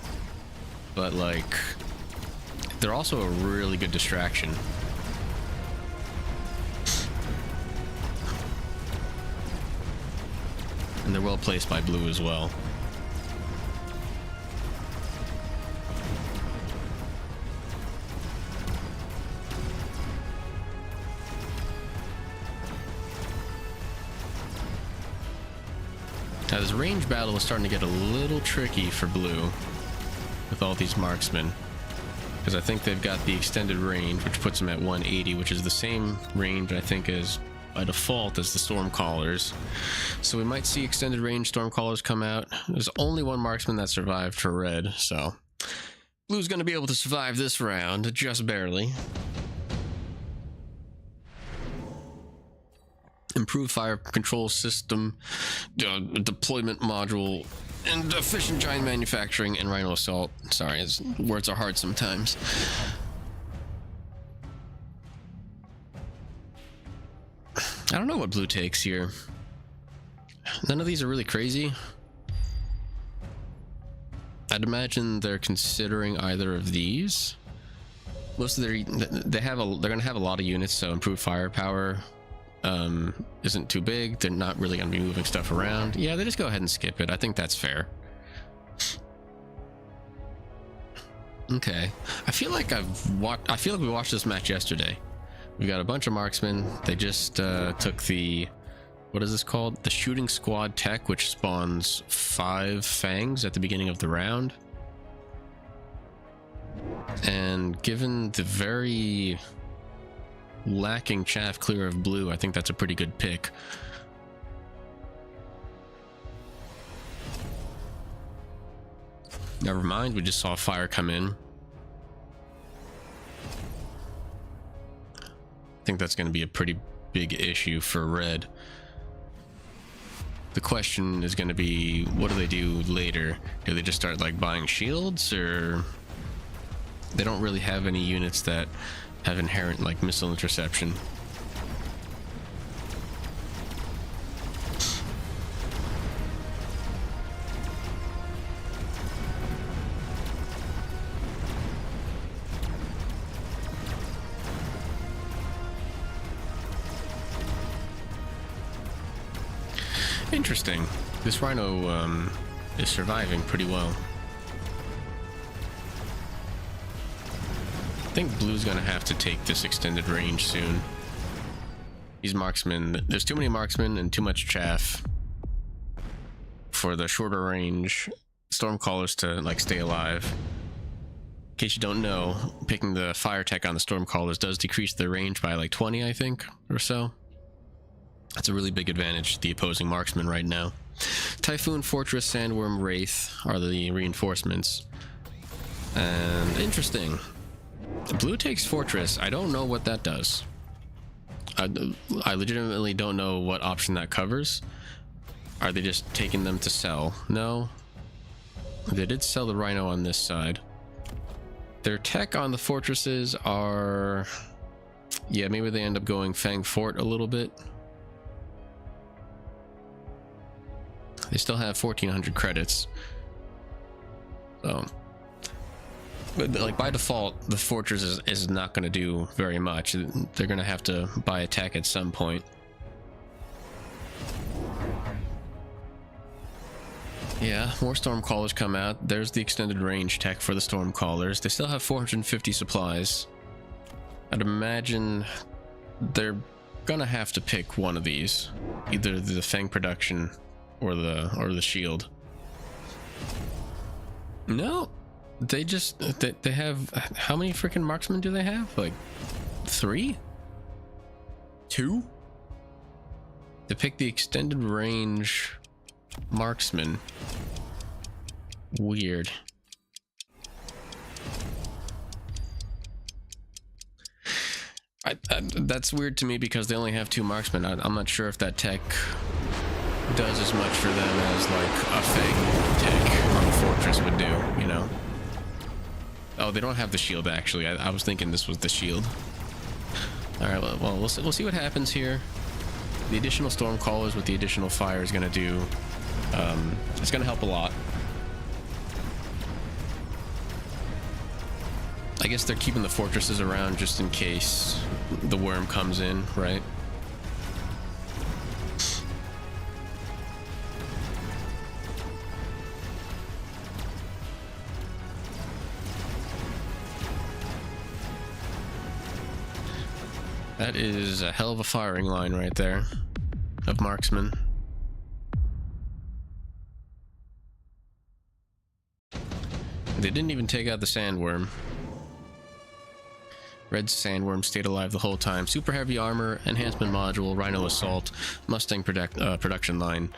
Speaker 1: but like they're also a really good distraction. And they're well placed by blue as well. Now this range battle is starting to get a little tricky for blue with all these marksmen, because I think they've got the extended range, which puts them at 180, which is the same range I think as by default as the Stormcallers. So we might see extended range Stormcallers come out. There's only one marksman that survived for red, so blue's going to be able to survive this round just barely. Improved fire control system, deployment module, and efficient giant manufacturing and rhino assault. Sorry, words are hard sometimes. I don't know what blue takes here. None of these are really crazy. I'd imagine they're considering either of these. Most of their they're gonna have a lot of units, so improved firepower isn't too big. They're not really gonna be moving stuff around. Yeah, they just go ahead and skip it. I think that's fair. Okay, I feel like we watched this match yesterday. We got a bunch of marksmen. They just took the, what is this called? The shooting squad tech, which spawns 5 fangs at the beginning of the round. And given the very lacking chaff clear of blue, I think that's a pretty good pick. Never mind, we just saw fire come in. I think that's going to be a pretty big issue for red. The question is going to be, what do they do later? Do they just start like buying shields, or they don't really have any units that have inherent like missile interception? Interesting. This rhino is surviving pretty well. I think blue's gonna have to take this extended range soon. These marksmen, there's too many marksmen and too much chaff for the shorter range stormcallers to like stay alive. In case you don't know, picking the fire tech on the stormcallers does decrease their range by like 20, I think, or so. That's a really big advantage to the opposing marksman right now. Typhoon, Fortress, Sandworm, Wraith are the reinforcements. And interesting. Blue takes Fortress. I don't know what that does. I legitimately don't know what option that covers. Are they just taking them to sell? No. They did sell the Rhino on this side. Their tech on the fortresses are... yeah, maybe they end up going Fang Fort a little bit. They still have 1,400 credits. So, but like by default, the fortress is not going to do very much. They're going to have to buy a tech at some point. Yeah, more Stormcallers come out. There's the extended range tech for the Stormcallers. They still have 450 supplies. I'd imagine they're gonna have to pick one of these, either the Fang production or the shield. No, they just they have, how many freaking marksmen do they have? Like 3? 2? They pick the extended range marksman. Weird. That's weird to me because they only have 2 marksmen. I'm not sure if that tech does as much for them as like a Fang tech on the fortress would do, you know. Oh, they don't have the shield actually. I was thinking this was the shield. All right, well we'll see what happens here. The additional Stormcallers with the additional fire is going to do, it's going to help a lot. I guess they're keeping the fortresses around just in case the worm comes in, right? That is a hell of a firing line right there of marksmen. They didn't even take out the sandworm. Red's sandworm stayed alive the whole time. Super heavy armor, enhancement module, Rhino assault, Mustang production line.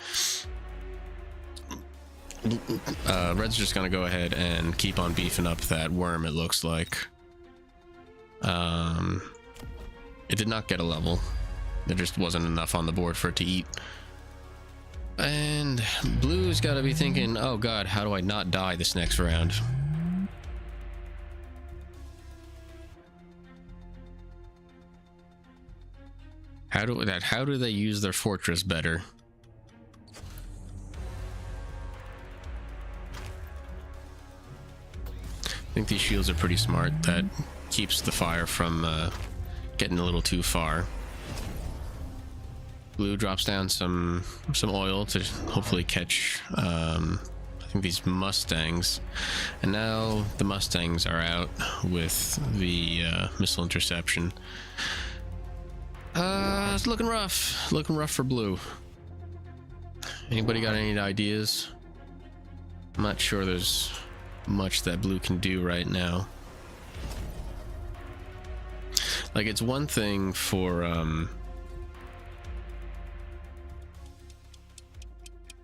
Speaker 1: Red's just gonna go ahead and keep on beefing up that worm, it looks like. It did not get a level. There just wasn't enough on the board for it to eat. And blue's got to be thinking, oh god, how do I not die this next round? How do they use their fortress better? I think these shields are pretty smart. That keeps the fire from getting a little too far. Blue drops down some oil to hopefully catch I think these Mustangs, and now the Mustangs are out with the missile interception. It's looking rough for blue. Anybody got any ideas? I'm not sure there's much that blue can do right now. Like, it's one thing for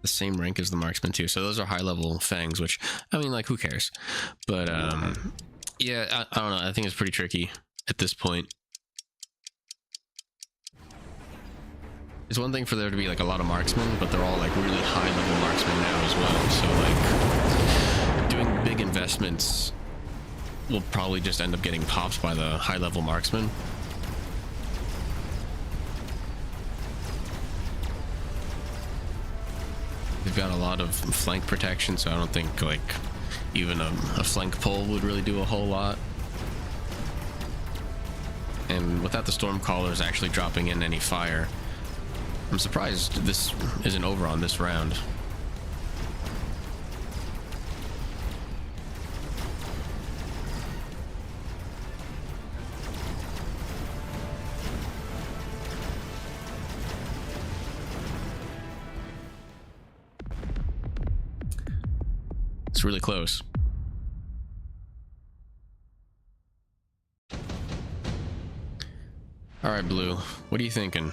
Speaker 1: the same rank as the marksman too, so those are high level fangs, which, I mean, like, who cares? But yeah, I don't know, I think it's pretty tricky at this point. It's one thing for there to be like a lot of marksmen, but they're all like really high level marksmen now as well, so like doing big investments will probably just end up getting popped by the high level marksmen. They've got a lot of flank protection, so I don't think like even a flank pull would really do a whole lot. And without the Stormcallers actually dropping in any fire, I'm surprised this isn't over on this round. It's really close. All right, Blue, what are you thinking?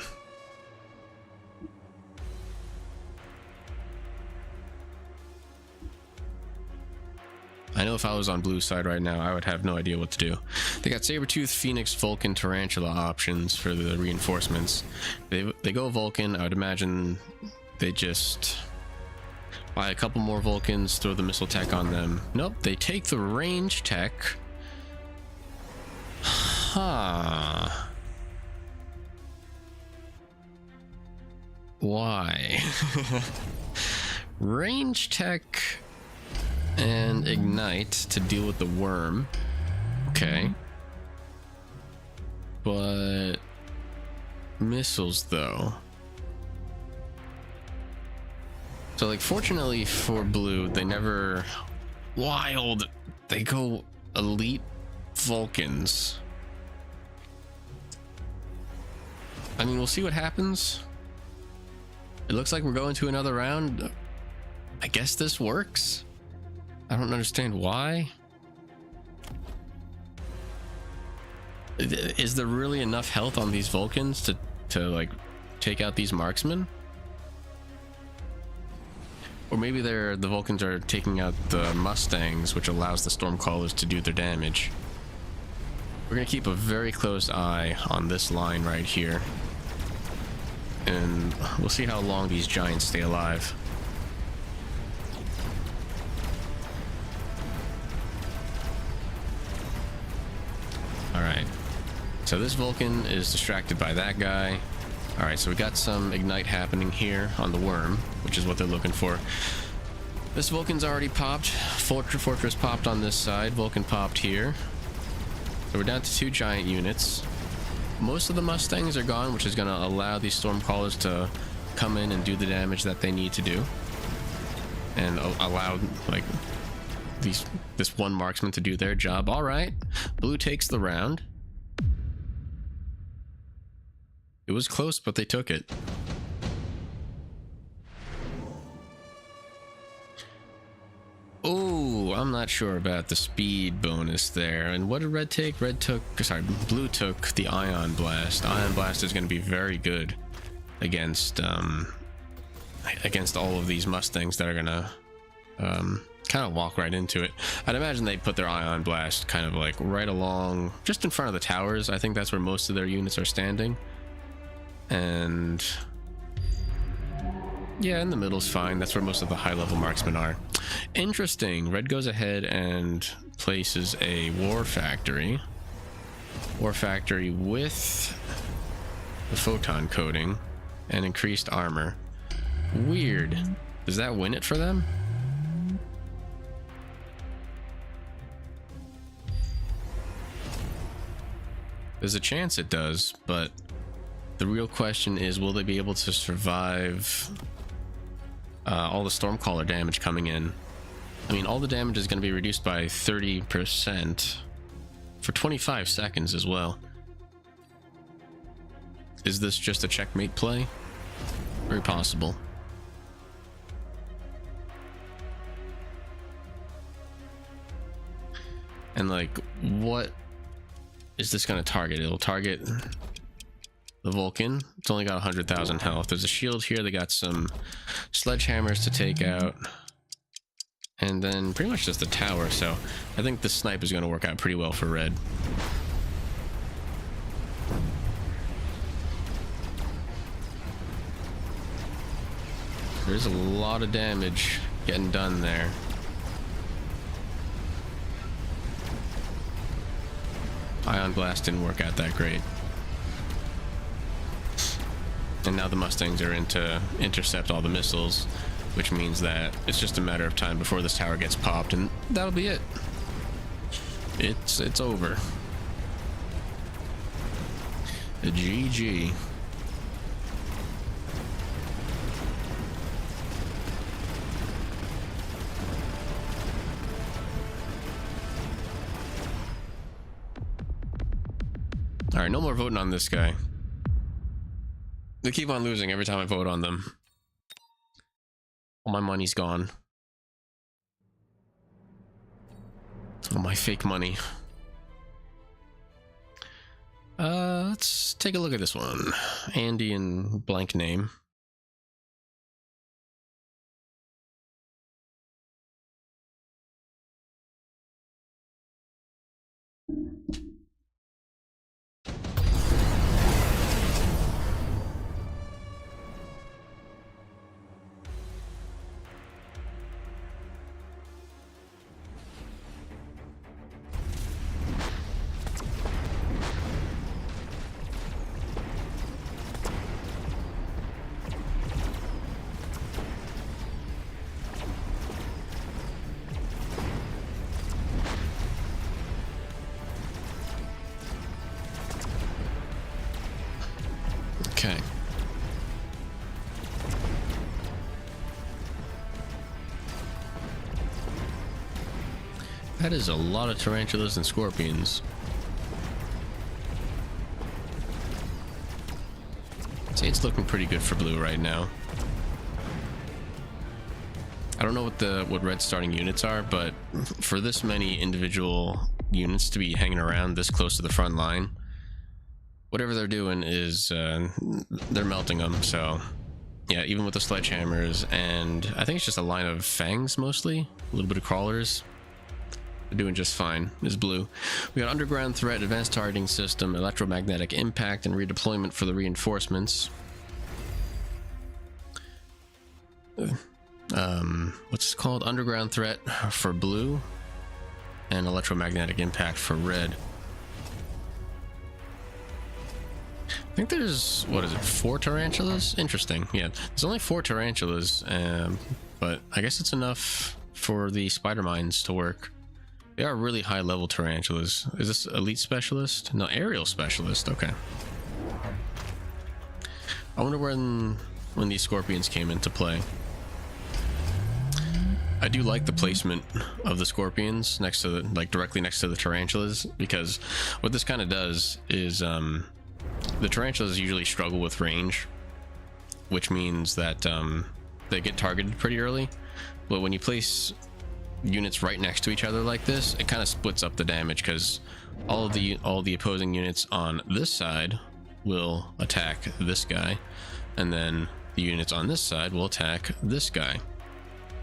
Speaker 1: I know if I was on Blue's side right now, I would have no idea what to do. They got Sabretooth, Phoenix, Vulcan, Tarantula options for the reinforcements. They go Vulcan. I would imagine they just buy a couple more Vulcans, throw the missile tech on them. Nope, they take the range tech. Huh. Why? Range tech and ignite to deal with the worm. Okay. But missiles though. So like, fortunately for Blue, they never wild. They go elite Vulcans. I mean, we'll see what happens. It looks like we're going to another round. I guess this works. I don't understand why. Is there really enough health on these Vulcans to like take out these marksmen? Or maybe the Vulcans are taking out the Mustangs, which allows the Stormcallers to do their damage. We're gonna keep a very close eye on this line right here, and we'll see how long these giants stay alive. Alright, so this Vulcan is distracted by that guy. Alright, so we got some ignite happening here on the worm, which is what they're looking for. This Vulcan's already popped. Fortress popped on this side. Vulcan popped here. So we're down to 2 giant units. Most of the Mustangs are gone, which is going to allow these Stormcallers to come in and do the damage that they need to do. And allow, like, this one marksman to do their job. Alright, Blue takes the round. It was close, but they took it. Oh, I'm not sure about the speed bonus there. And what did Red take? Blue took the Ion Blast. Ion Blast is going to be very good against all of these Mustangs that are going to kind of walk right into it. I'd imagine they put their Ion Blast kind of like right along, just in front of the towers. I think that's where most of their units are standing. And yeah, in the middle's fine. That's where most of the high-level marksmen are. Interesting. Red goes ahead and places a War Factory. War Factory with the photon coating and increased armor. Weird. Does that win it for them? There's a chance it does, but the real question is, will they be able to survive all the Stormcaller damage coming in? I mean, all the damage is going to be reduced by 30% for 25 seconds as well. Is this just a checkmate play? Very possible. And like, what is this going to target? It'll target the Vulcan. It's only got 100,000 health. There's a shield here. They got some sledgehammers to take out. And then pretty much just the tower. So I think the snipe is going to work out pretty well for red. There's a lot of damage getting done there. Ion Blast didn't work out that great. And now the Mustangs are in to intercept all the missiles, which means that it's just a matter of time before this tower gets popped, and that'll be it. It's over. The GG. All right, no more voting on this guy. They keep on losing every time I vote on them. All my money's gone. All my fake money. Let's take a look at this one. Andy and blank name. Okay. That is a lot of tarantulas and scorpions. I'd say it's looking pretty good for blue right now. I don't know what red starting units are, but for this many individual units to be hanging around this close to the front line, whatever they're doing is they're melting them. So yeah, even with the sledgehammers, and I think it's just a line of fangs mostly, a little bit of crawlers, they're doing just fine. Is blue. We got underground threat, advanced targeting system, electromagnetic impact, and redeployment for the reinforcements. What's it called? Underground threat for blue and electromagnetic impact for red. I think there's, what is it, 4 tarantulas? Interesting. Yeah, there's only 4 tarantulas, but I guess it's enough for the spider mines to work. They are really high level tarantulas. Is this elite specialist? No, aerial specialist. Okay. I wonder when these scorpions came into play. I do like the placement of the scorpions next to the, like directly next to the tarantulas, because what this kind of does is the tarantulas usually struggle with range, which means that they get targeted pretty early. But when you place units right next to each other like this, it kind of splits up the damage, because all the opposing units on this side will attack this guy, and then the units on this side will attack this guy.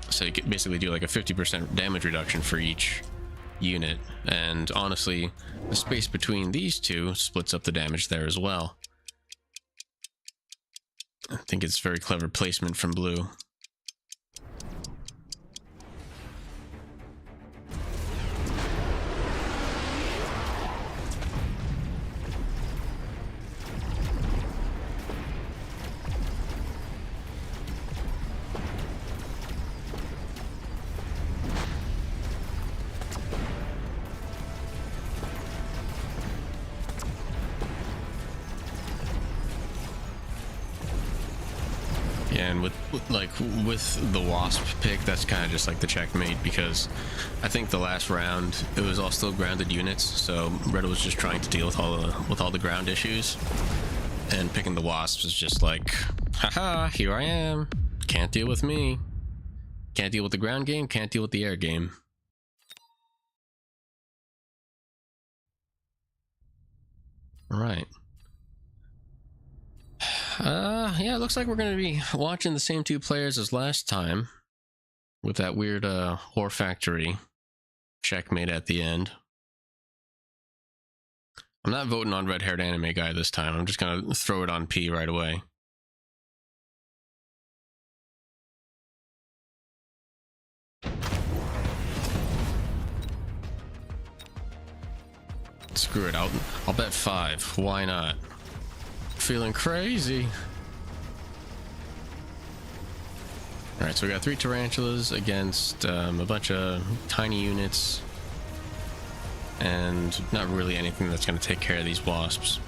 Speaker 1: So you can basically do like a 50% damage reduction for each unit, and honestly the space between these two splits up the damage there as well. I think it's very clever placement from blue. like with the wasp pick, that's kind of just like the checkmate, because I think the last round it was all still grounded units, so red was just trying to deal with all the ground issues, and picking the wasps is just like, haha, here I am, can't deal with me, can't deal with the ground game, can't deal with the air game. All right. Yeah, it looks like we're going to be watching the same two players as last time, with that weird Whore Factory checkmate at the end. I'm not voting on red-haired anime guy this time. I'm just going to throw it on P right away. Screw it, I'll bet 5. Why not? Feeling crazy. Alright, so we got 3 tarantulas against a bunch of tiny units, and not really anything that's going to take care of these wasps.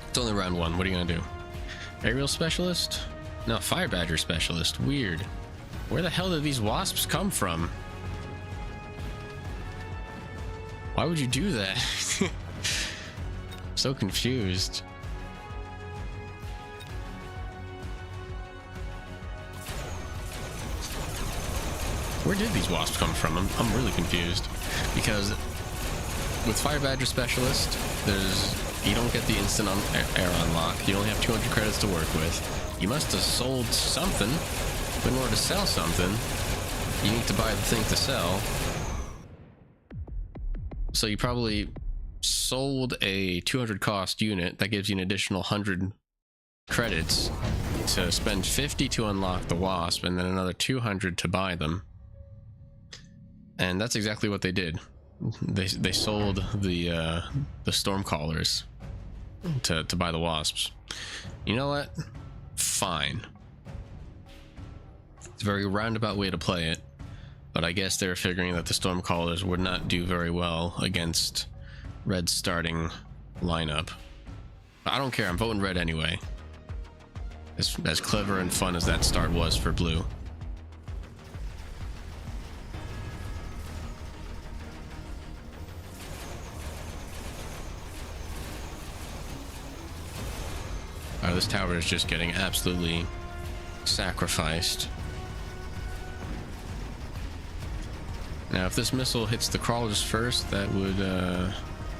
Speaker 1: It's only round 1. What are you going to do? Aerial specialist? No, fire badger specialist. Weird. Where the hell did these wasps come from? Why would you do that? So confused. Where did these wasps come from? I'm really confused, because with Fire Badger Specialist, you don't get the instant air unlock. You only have 200 credits to work with. You must have sold something, but in order to sell something, you need to buy the thing to sell. So you probably sold a 200 cost unit that gives you an additional 100 credits to spend 50 to unlock the wasp, and then another 200 to buy them. And that's exactly what they did. They sold the Stormcallers to buy the wasps. You know what? Fine. It's a very roundabout way to play it, but I guess they're figuring that the Stormcallers would not do very well against Red's starting lineup. I don't care, I'm voting red anyway. As clever and fun as that start was for blue. This tower is just getting absolutely sacrificed. Now, if this missile hits the crawlers first, that would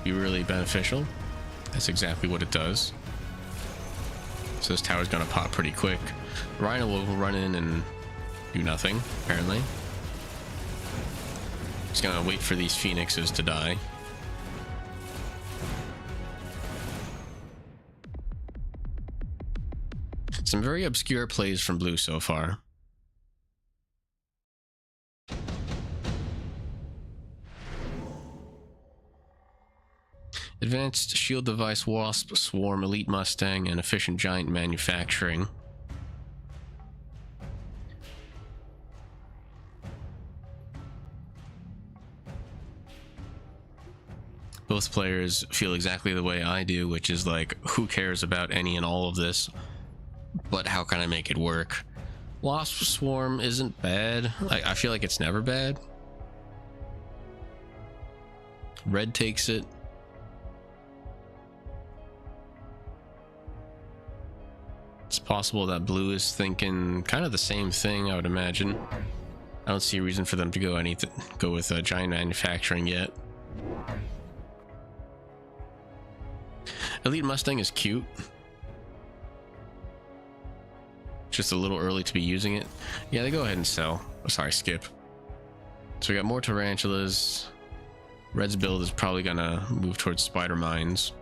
Speaker 1: be really beneficial. That's exactly what it does. So this tower's gonna pop pretty quick. Rhino will run in and do nothing, apparently. He's gonna wait for these phoenixes to die. Some very obscure plays from blue so far. Advanced shield device, wasp, swarm, elite mustang, and efficient giant manufacturing. Both players feel exactly the way I do, which is like, who cares about any and all of this? But how can I make it work? Wasp swarm isn't bad. I feel like it's never bad. Red takes it. It's possible that blue is thinking kind of the same thing, I would imagine. I don't see a reason for them to go with giant manufacturing yet. Elite Mustang is cute. Just a little early to be using it. Yeah, they go ahead and sell. Oh, sorry, skip. So we got more tarantulas. Red's build is probably gonna move towards spider mines.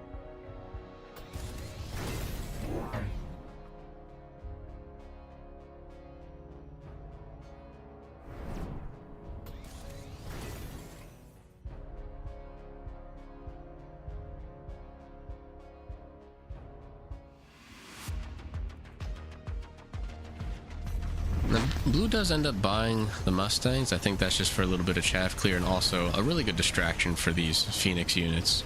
Speaker 1: Blue does end up buying the Mustangs. I think that's just for a little bit of chaff clear, and also a really good distraction for these Phoenix units.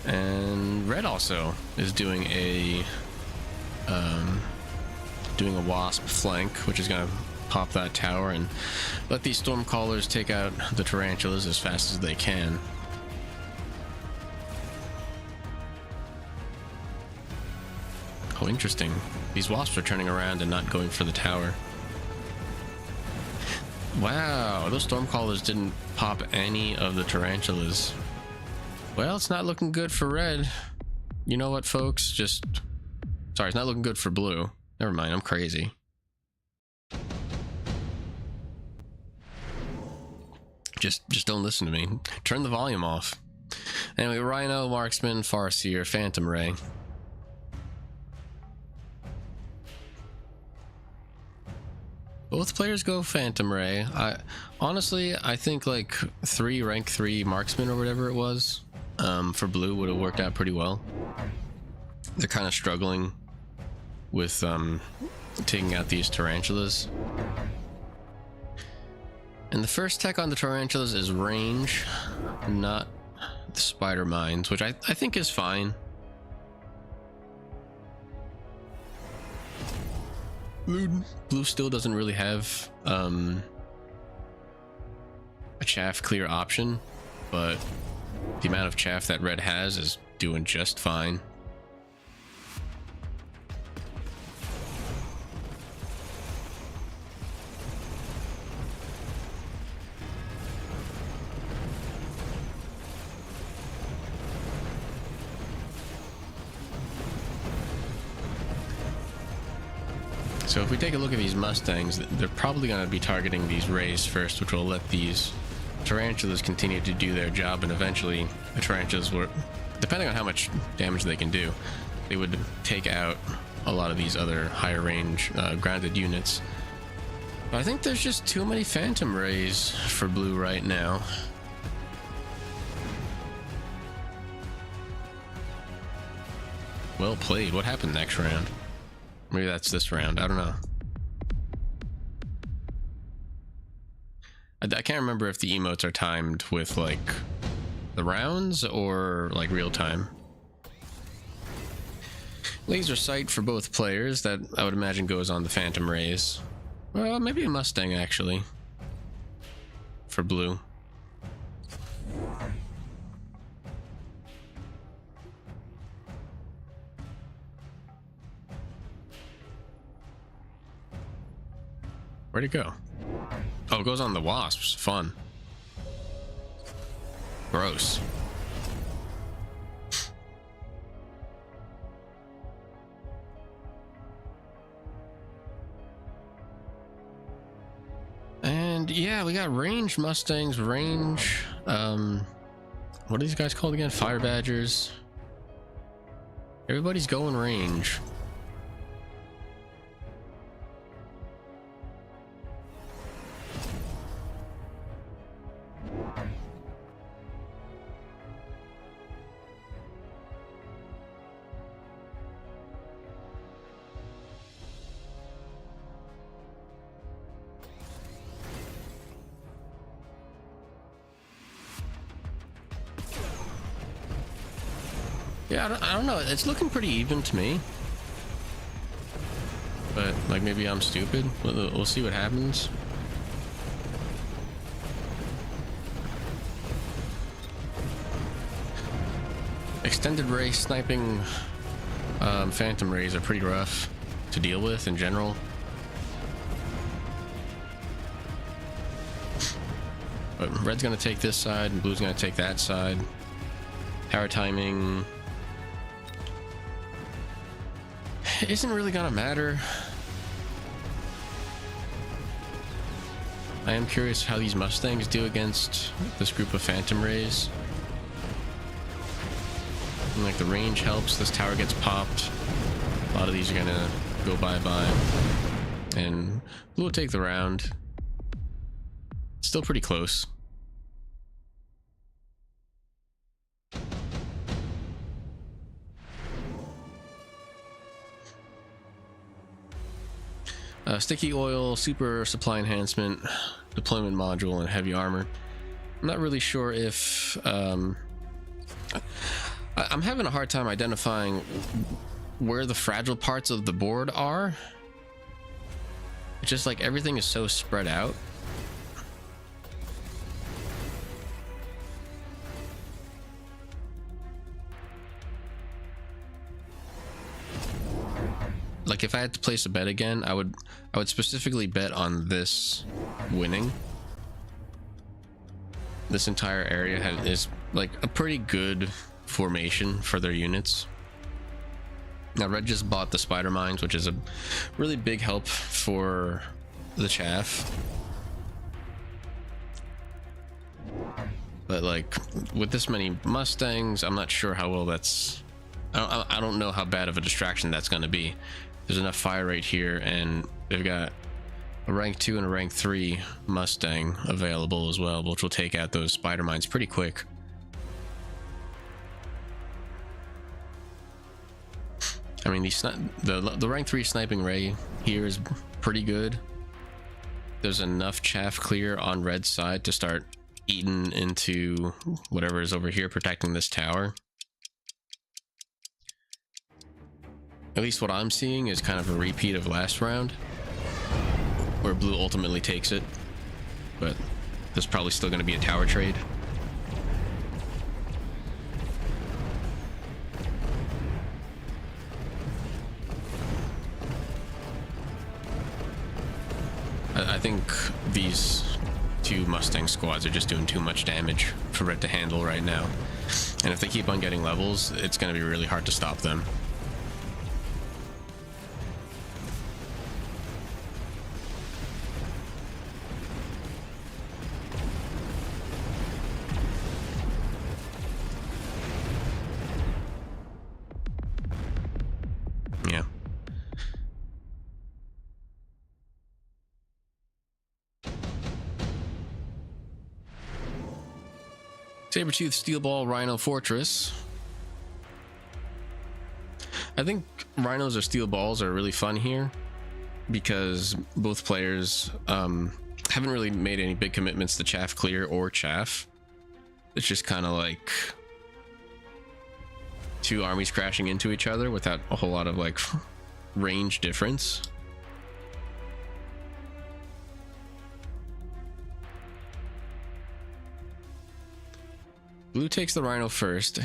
Speaker 1: And red also is doing a wasp flank, which is gonna pop that tower and let these stormcallers take out the tarantulas as fast as they can. Oh, interesting. These wasps are turning around and not going for the tower. Wow, those stormcallers didn't pop any of the tarantulas. Well, it's not looking good for red. You know what, folks? Sorry, it's not looking good for blue. Never mind, I'm crazy. Just don't listen to me. Turn the volume off. Anyway, Rhino, Marksman, Farseer, Phantom Ray. Both players go Phantom Ray. Honestly, I think like rank 3 Marksman or whatever it was for blue would have worked out pretty well. They're kind of struggling with taking out these tarantulas. And the first tech on the tarantulas is range, not the spider mines, which I think is fine. Blue still doesn't really have a chaff clear option, but the amount of chaff that red has is doing just fine. So if we take a look at these Mustangs, they're probably going to be targeting these rays first, which will let these tarantulas continue to do their job, and eventually the tarantulas will, depending on how much damage they can do, they would take out a lot of these other higher range grounded units. But I think there's just too many Phantom Rays for blue right now. Well played. What happened next round? Maybe that's this round. I don't know. I can't remember if the emotes are timed with like the rounds or like real time. Laser sight for both players. That I would imagine goes on the Phantom Rays. Well, maybe a Mustang actually for blue. Where'd it go? Oh, it goes on the wasps. Fun. Gross. And yeah, we got range Mustangs, range, what are these guys called again? Fire Badgers. Everybody's going range. Yeah, I don't know. It's looking pretty even to me. But, like, maybe I'm stupid. We'll see what happens. Extended ray sniping Phantom Rays are pretty rough to deal with in general. But red's gonna take this side and blue's gonna take that side. Power timing isn't really gonna matter. I am curious how these Mustangs do against this group of Phantom Rays. And like the range helps, this tower gets popped. A lot of these are gonna go bye-bye. And blue will take the round. Still pretty close. Sticky oil, super supply enhancement, deployment module, and heavy armor. I'm not really sure if I'm having a hard time identifying where the fragile parts of the board are. It's just like everything is so spread out. Like if I had to place a bet again, I would specifically bet on this winning. This entire area is like a pretty good formation for their units. Now red just bought the spider mines, which is a really big help for the chaff. But like with this many Mustangs, I'm not sure how well that's... I don't know how bad of a distraction that's going to be. There's enough fire rate here, and they've got a rank 2 and a rank 3 Mustang available as well, which will take out those spider mines pretty quick. I mean, the rank 3 sniping ray here is pretty good. There's enough chaff clear on red side to start eating into whatever is over here protecting this tower. At least what I'm seeing is kind of a repeat of last round, where blue ultimately takes it, but there's probably still going to be a tower trade. I think these two Mustang squads are just doing too much damage for red to handle right now, and if they keep on getting levels, it's going to be really hard to stop them. Yeah. Sabertooth Steel Ball Rhino Fortress. I think rhinos or steel balls are really fun here because both players haven't really made any big commitments to chaff clear or chaff. It's just kind of like two armies crashing into each other without a whole lot of like range difference. Blue takes the rhino first.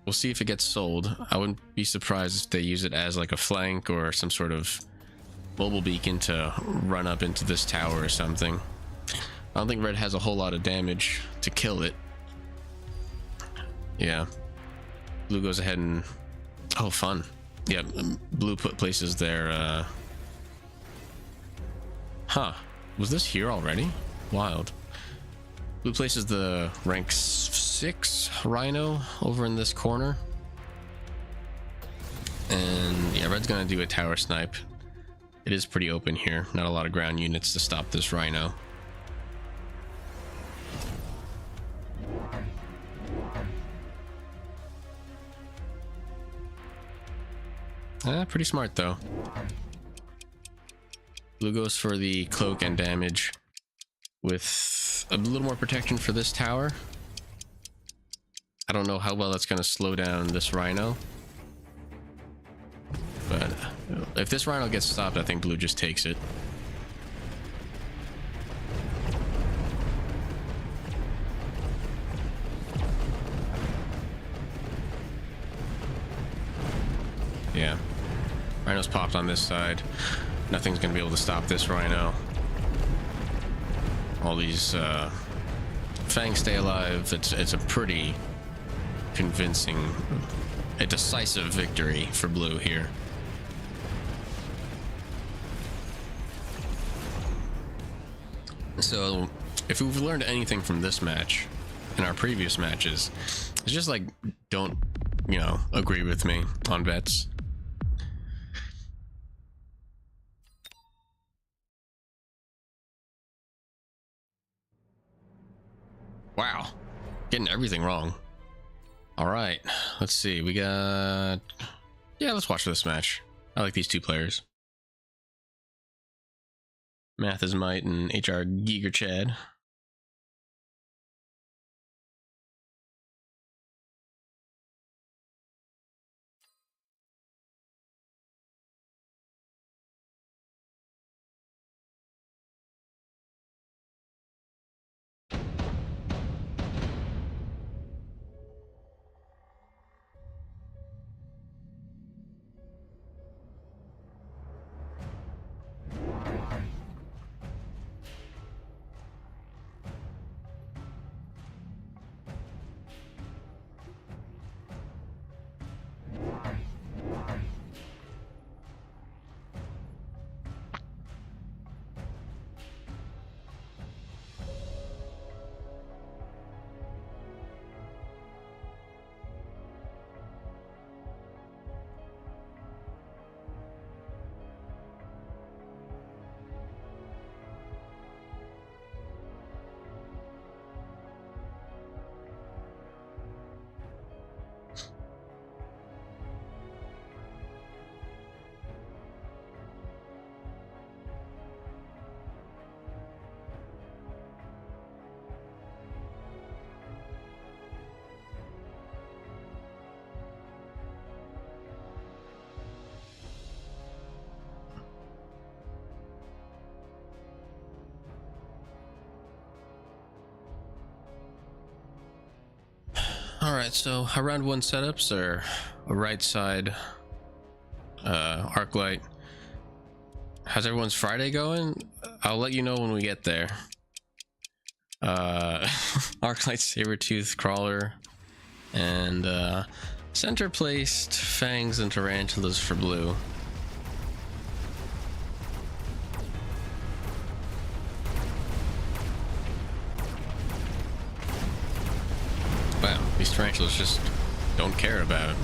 Speaker 1: We'll see if it gets sold. I wouldn't be surprised if they use it as like a flank or some sort of mobile beacon to run up into this tower or something. I don't think red has a whole lot of damage to kill it. Yeah. Blue goes ahead and... oh, fun. Yeah, blue places their... Huh. Was this here already? Wild. Blue places the rank 6 rhino over in this corner. And yeah, red's gonna do a tower snipe. It is pretty open here. Not a lot of ground units to stop this rhino. Pretty smart though. Blue goes for the cloak and damage with a little more protection for this tower. I don't know how well that's going to slow down this rhino, but if this rhino gets stopped, I think blue just takes it. Yeah, rhino's popped on this side. Nothing's going to be able to stop this rhino. All these fangs stay alive. It's a pretty convincing, a decisive victory for blue here. So if we've learned anything from this match in our previous matches, it's just like, don't, you know, agree with me on bets. Wow, getting everything wrong. All right, let's see. We got... yeah, let's watch this match. I like these two players. Math is Might and HR Giger Chad. Alright, so our round 1 setups are a right side arc light. How's everyone's Friday going? I'll let you know when we get there. Arclight, Sabertooth, Crawler, and center placed Fangs and Tarantulas for blue. Wow, these Tarantulas just don't care about...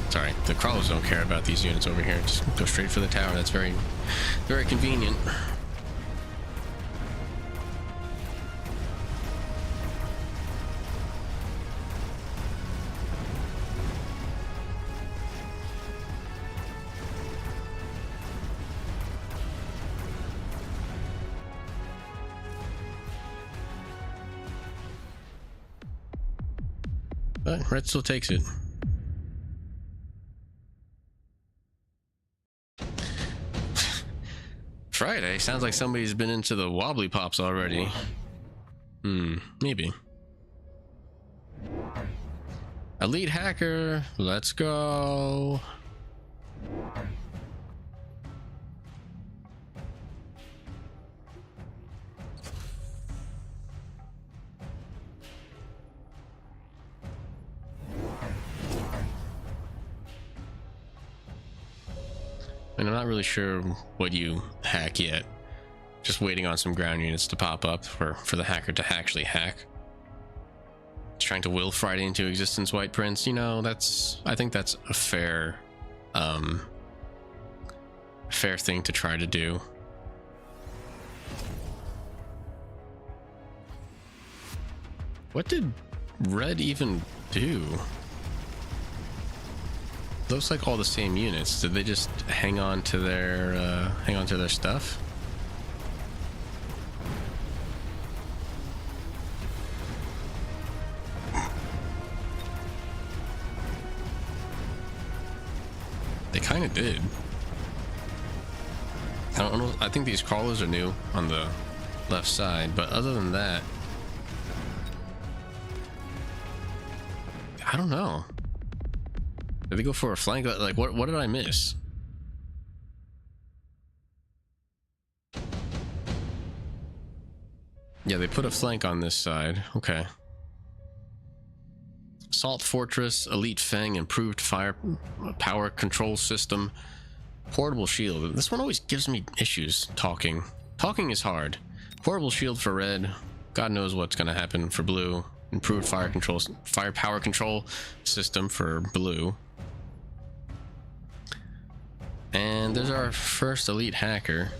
Speaker 1: Sorry, the Crawlers don't care about these units over here. Just go straight for the tower. That's very, very convenient. But red still takes it. Friday? Sounds like somebody's been into the wobbly pops already. Maybe. Elite hacker, let's go. And I'm not really sure what you hack yet. Just waiting on some ground units to pop up for the hacker to actually hack. Trying to will Friday into existence, White Prince. You know, I think that's a fair thing to try to do. What did red even do? Looks like all the same units. Did they just hang on to their stuff? They kind of did. I don't know. I think these crawlers are new on the left side, but other than that, I don't know. Did they go for a flank? Like, what did I miss? Yeah, they put a flank on this side. Okay. Assault Fortress, Elite Fang, improved fire power control system, portable shield. This one always gives me issues talking. Talking is hard. Portable shield for red. God knows what's going to happen for blue. Improved fire power control system for blue. And there's our first elite hacker.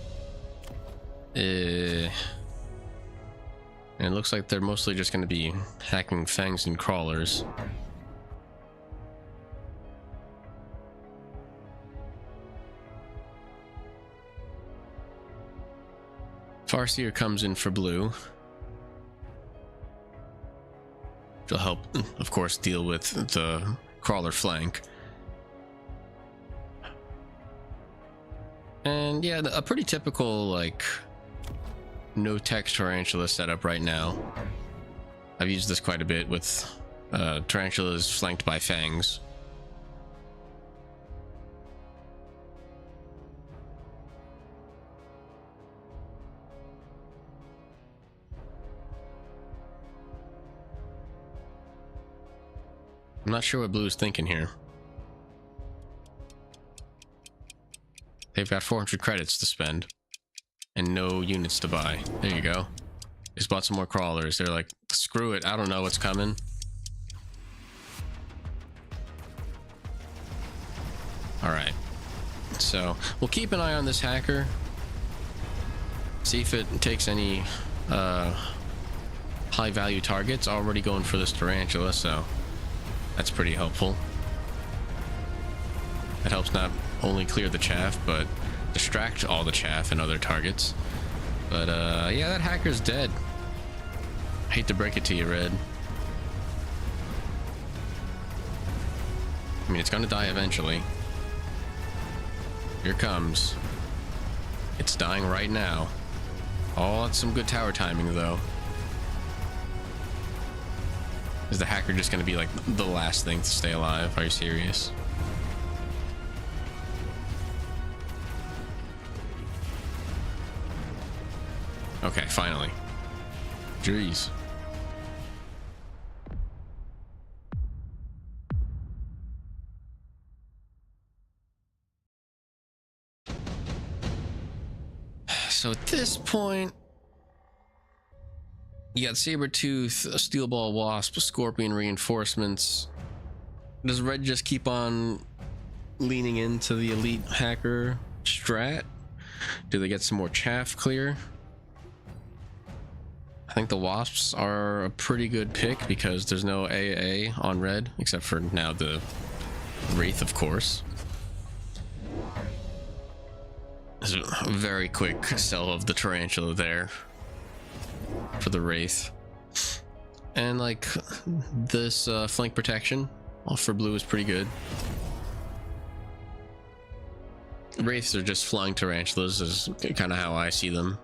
Speaker 1: And it looks like they're mostly just going to be hacking fangs and crawlers. Farseer comes in for blue. She'll help, of course, deal with the crawler flank. And yeah, a pretty typical, like, no text tarantula setup right now. I've used this quite a bit with tarantulas flanked by fangs. I'm not sure what blue's thinking here. They've got 400 credits to spend and no units to buy. There you go. Just bought some more crawlers. They're like, screw it, I don't know what's coming. Alright, so we'll keep an eye on this hacker, see if it takes any high value targets. Already going for this tarantula, so that's pretty helpful. It helps not only clear the chaff, but distract all the chaff and other targets. But yeah, that hacker's dead. Hate to break it to you, Red. I mean, it's gonna die eventually. Here it comes. It's dying right now. Oh, that's some good tower timing, though. Is the hacker just going to be like the last thing to stay alive? Are you serious? Okay, finally. Jeez. So at this point, you got Sabertooth, Steelball Wasp, Scorpion reinforcements. Does Red just keep on leaning into the elite hacker strat? Do they get some more chaff clear? I think the Wasps are a pretty good pick because there's no AA on Red, except for now the Wraith, of course. There's a very quick sell of the Tarantula there for the Wraith. And like this flank protection for blue is pretty good. Wraiths are just flying tarantulas is kind of how I see them.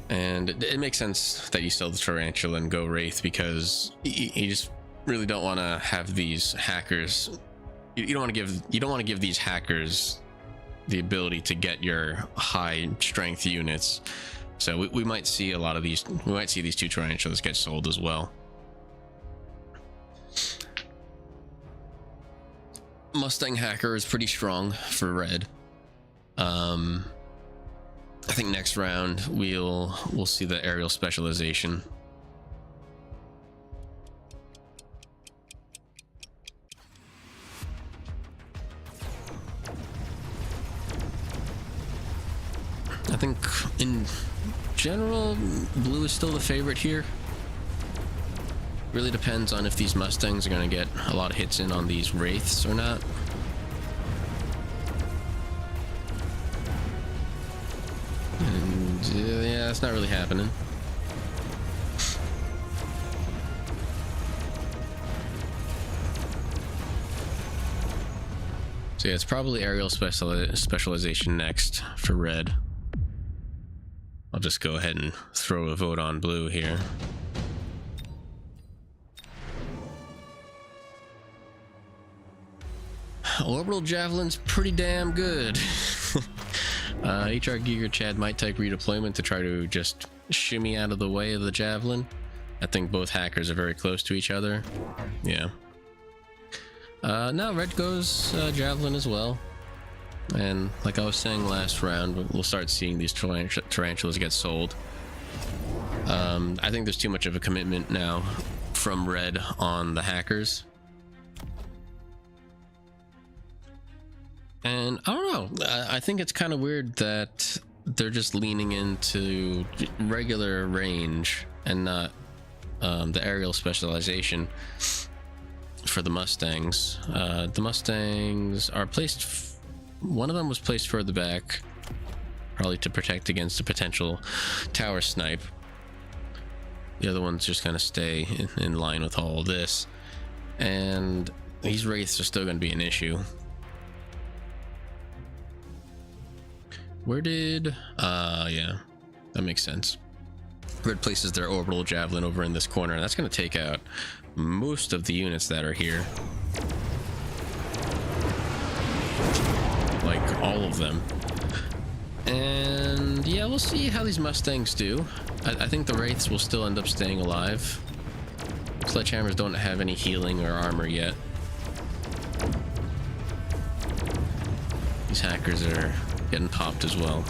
Speaker 1: And it makes sense that you sell the Tarantula and go Wraith because you just really don't want to have these hackers. You don't want to give these hackers the ability to get your high strength units. So we might see a lot of these. We might see these two Tarantulas get sold as well. Mustang Hacker is pretty strong for Red. I think next round we'll see the aerial specialization. I think in general, blue is still the favorite here. Really depends on if these Mustangs are going to get a lot of hits in on these Wraiths or not. And yeah, it's not really happening. So yeah, it's probably aerial specialization next for Red. I'll just go ahead and throw a vote on blue here. Orbital Javelin's pretty damn good. HR Giger Chad might take redeployment to try to just shimmy out of the way of the Javelin. I think both hackers are very close to each other. Yeah. Now Red goes Javelin as well. And like I was saying last round, we'll start seeing these tarantulas get sold. I think there's too much of a commitment now from Red on the hackers. And I don't know, I think it's kind of weird that they're just leaning into regular range and not the aerial specialization for the Mustangs. The Mustangs are placed, one of them was placed further back, probably to protect against a potential tower snipe. The other ones just kind of stay in line with all of this. And these Wraiths are still going to be an issue. Where did... yeah, that makes sense. Red places their orbital javelin over in this corner, and that's going to take out most of the units that are here. Like, all of them. And yeah, we'll see how these Mustangs do. I think the Wraiths will still end up staying alive. Sledgehammers don't have any healing or armor yet. These hackers are getting popped as well.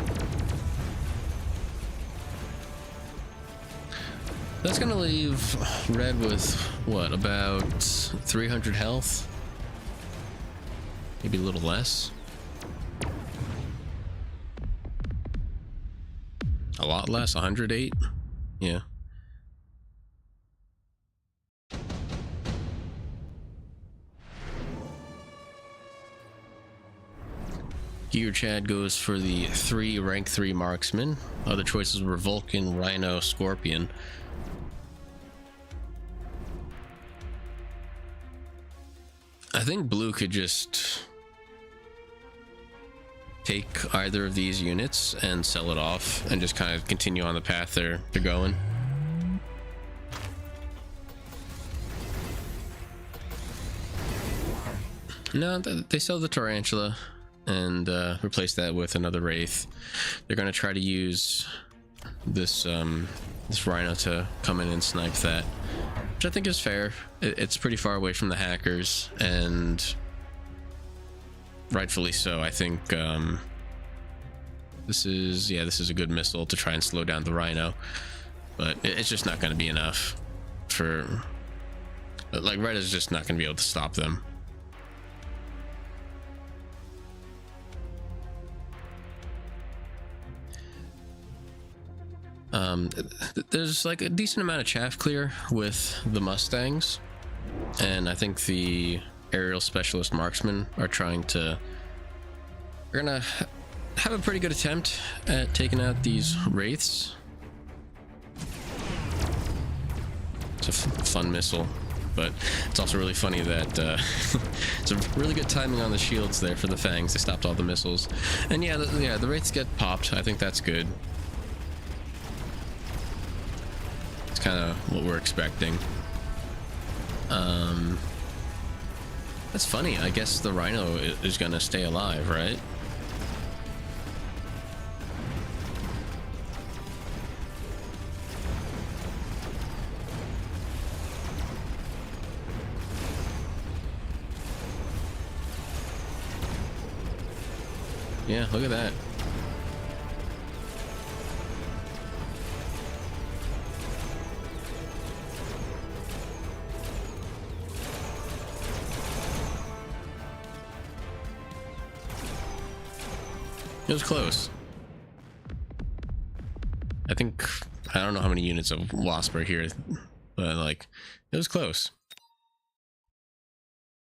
Speaker 1: That's gonna leave Red with what, about 300 health? Maybe a little less. A lot less, 108? Yeah. Gear Chad goes for the 3 rank 3 marksman. Other choices were Vulcan, Rhino, Scorpion. I think blue could just take either of these units and sell it off and just kind of continue on the path they're going. No, they sell the tarantula and replace that with another wraith. They're going to try to use this this rhino to come in and snipe that, which I think is fair. It's pretty far away from the hackers, and rightfully so. I think this is a good missile to try and slow down the rhino, but it's just not going to be enough for, like, Red is just not going to be able to stop them. There's like a decent amount of chaff clear with the Mustangs, and I think the aerial specialist marksmen are gonna have a pretty good attempt at taking out these wraiths. It's a fun missile, but it's also really funny that it's a really good timing on the shields there for the fangs. They stopped all the missiles, and the wraiths get popped. I think that's good. It's kind of what we're expecting. That's funny. I guess the rhino is gonna stay alive, right? Yeah, look at that. It was close. I don't know how many units of Wasp are here, but like, it was close.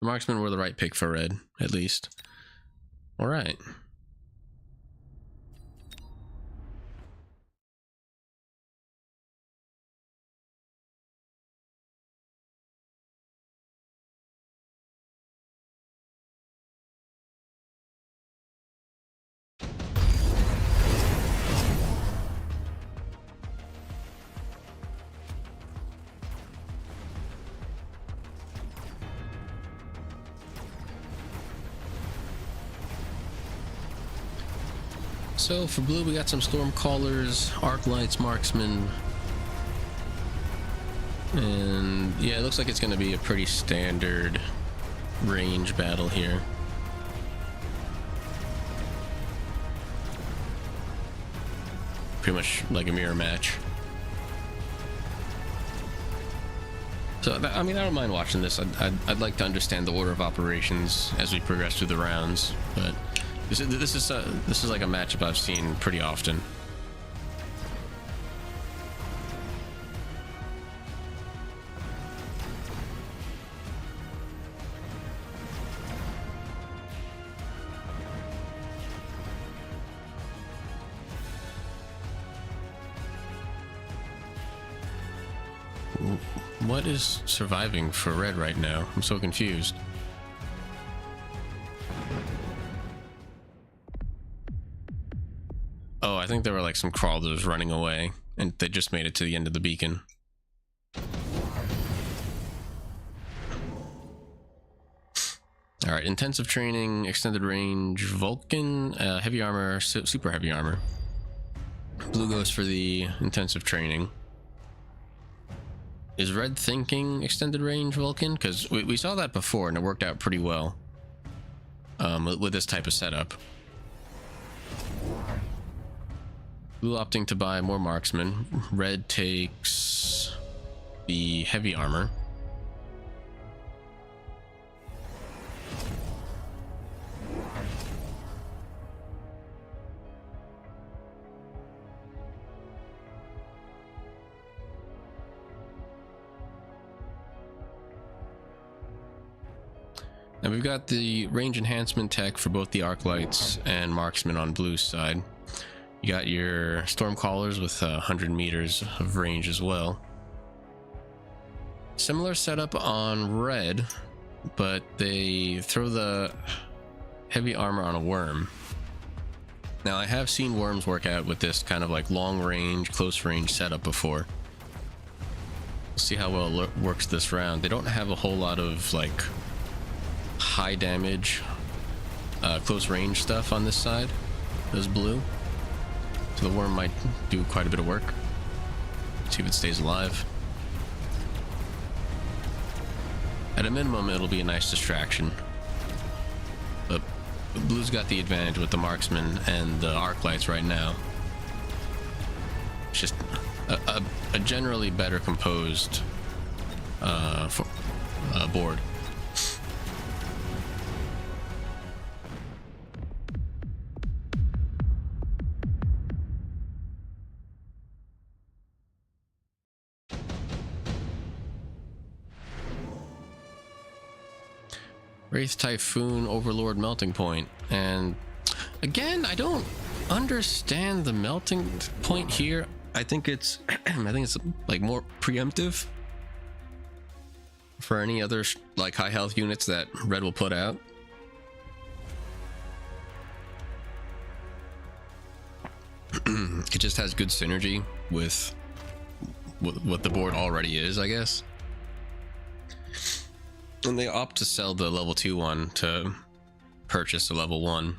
Speaker 1: The marksmen were the right pick for Red, at least. All right. So for blue, we got some Stormcallers, Arc Lights, Marksmen, and yeah, it looks like it's going to be a pretty standard range battle here. Pretty much like a mirror match. So I mean, I don't mind watching this. I'd like to understand the order of operations as we progress through the rounds, but this is like a matchup I've seen pretty often. What is surviving for Red right now? I'm so confused. Oh, I think there were like some crawlers running away, and they just made it to the end of the beacon. All right, intensive training, extended range, Vulcan, heavy armor, super heavy armor. Blue goes for the intensive training. Is Red thinking extended range Vulcan? Because we saw that before and it worked out pretty well with this type of setup. Blue opting to buy more marksmen. Red takes the heavy armor. Now we've got the range enhancement tech for both the arc lights and marksmen on Blue's side. You got your Stormcallers with 100 meters of range as well. Similar setup on Red, but they throw the heavy armor on a worm. Now I have seen worms work out with this kind of like long range, close range setup before. We'll see how well it works this round. They don't have a whole lot of like high damage, close range stuff on this side. There's blue. So the worm might do quite a bit of work. See if it stays alive. At a minimum, it'll be a nice distraction. But blue's got the advantage with the marksman and the arc lights right now. It's just a generally better composed board. Wraith Typhoon Overlord Melting Point. And again, I don't understand the melting point here. I think it's like more preemptive for any other like high health units that red will put out. It just has good synergy with what the board already is, I guess. And they opt to sell the level 2 one to purchase the level 1.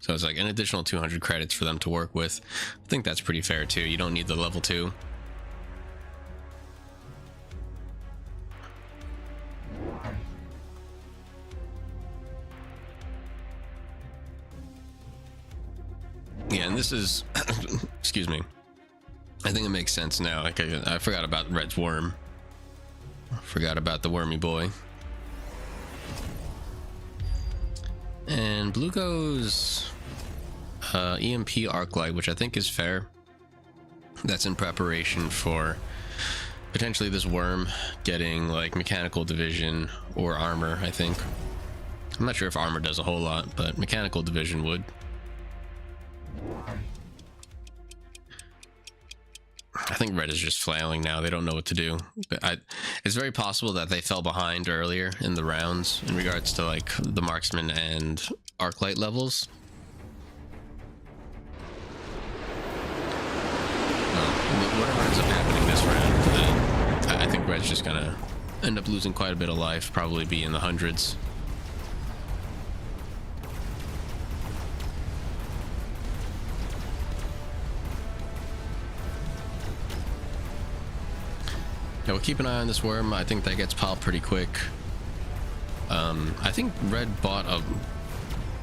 Speaker 1: So it's like an additional 200 credits for them to work with. I think that's pretty fair too. You don't need the level 2. Yeah, and this is excuse me. I think it makes sense now. Like I forgot about Red's worm. Forgot about the wormy boy. And blue goes EMP arc light, which I think is fair. That's in preparation for potentially this worm getting like mechanical division or armor, I think. I'm not sure if armor does a whole lot, but mechanical division would. I think red is just flailing now. They don't know what to do. It's very possible that they fell behind earlier in the rounds in regards to like the marksman and arc light levels. Whatever ends up happening this round, I think red's just gonna end up losing quite a bit of life, probably be in the hundreds. Yeah, we'll keep an eye on this worm. I think that gets popped pretty quick. I think red bought a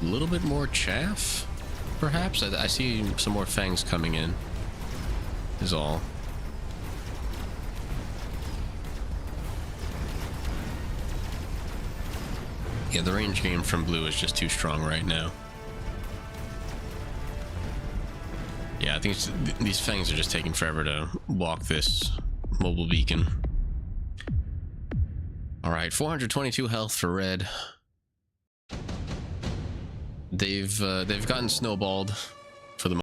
Speaker 1: little bit more chaff, perhaps. I see some more fangs coming in, is all. Yeah, the range game from blue is just too strong right now. Yeah, I think these fangs are just taking forever to walk this mobile beacon. All right, 422 health for red. They've gotten snowballed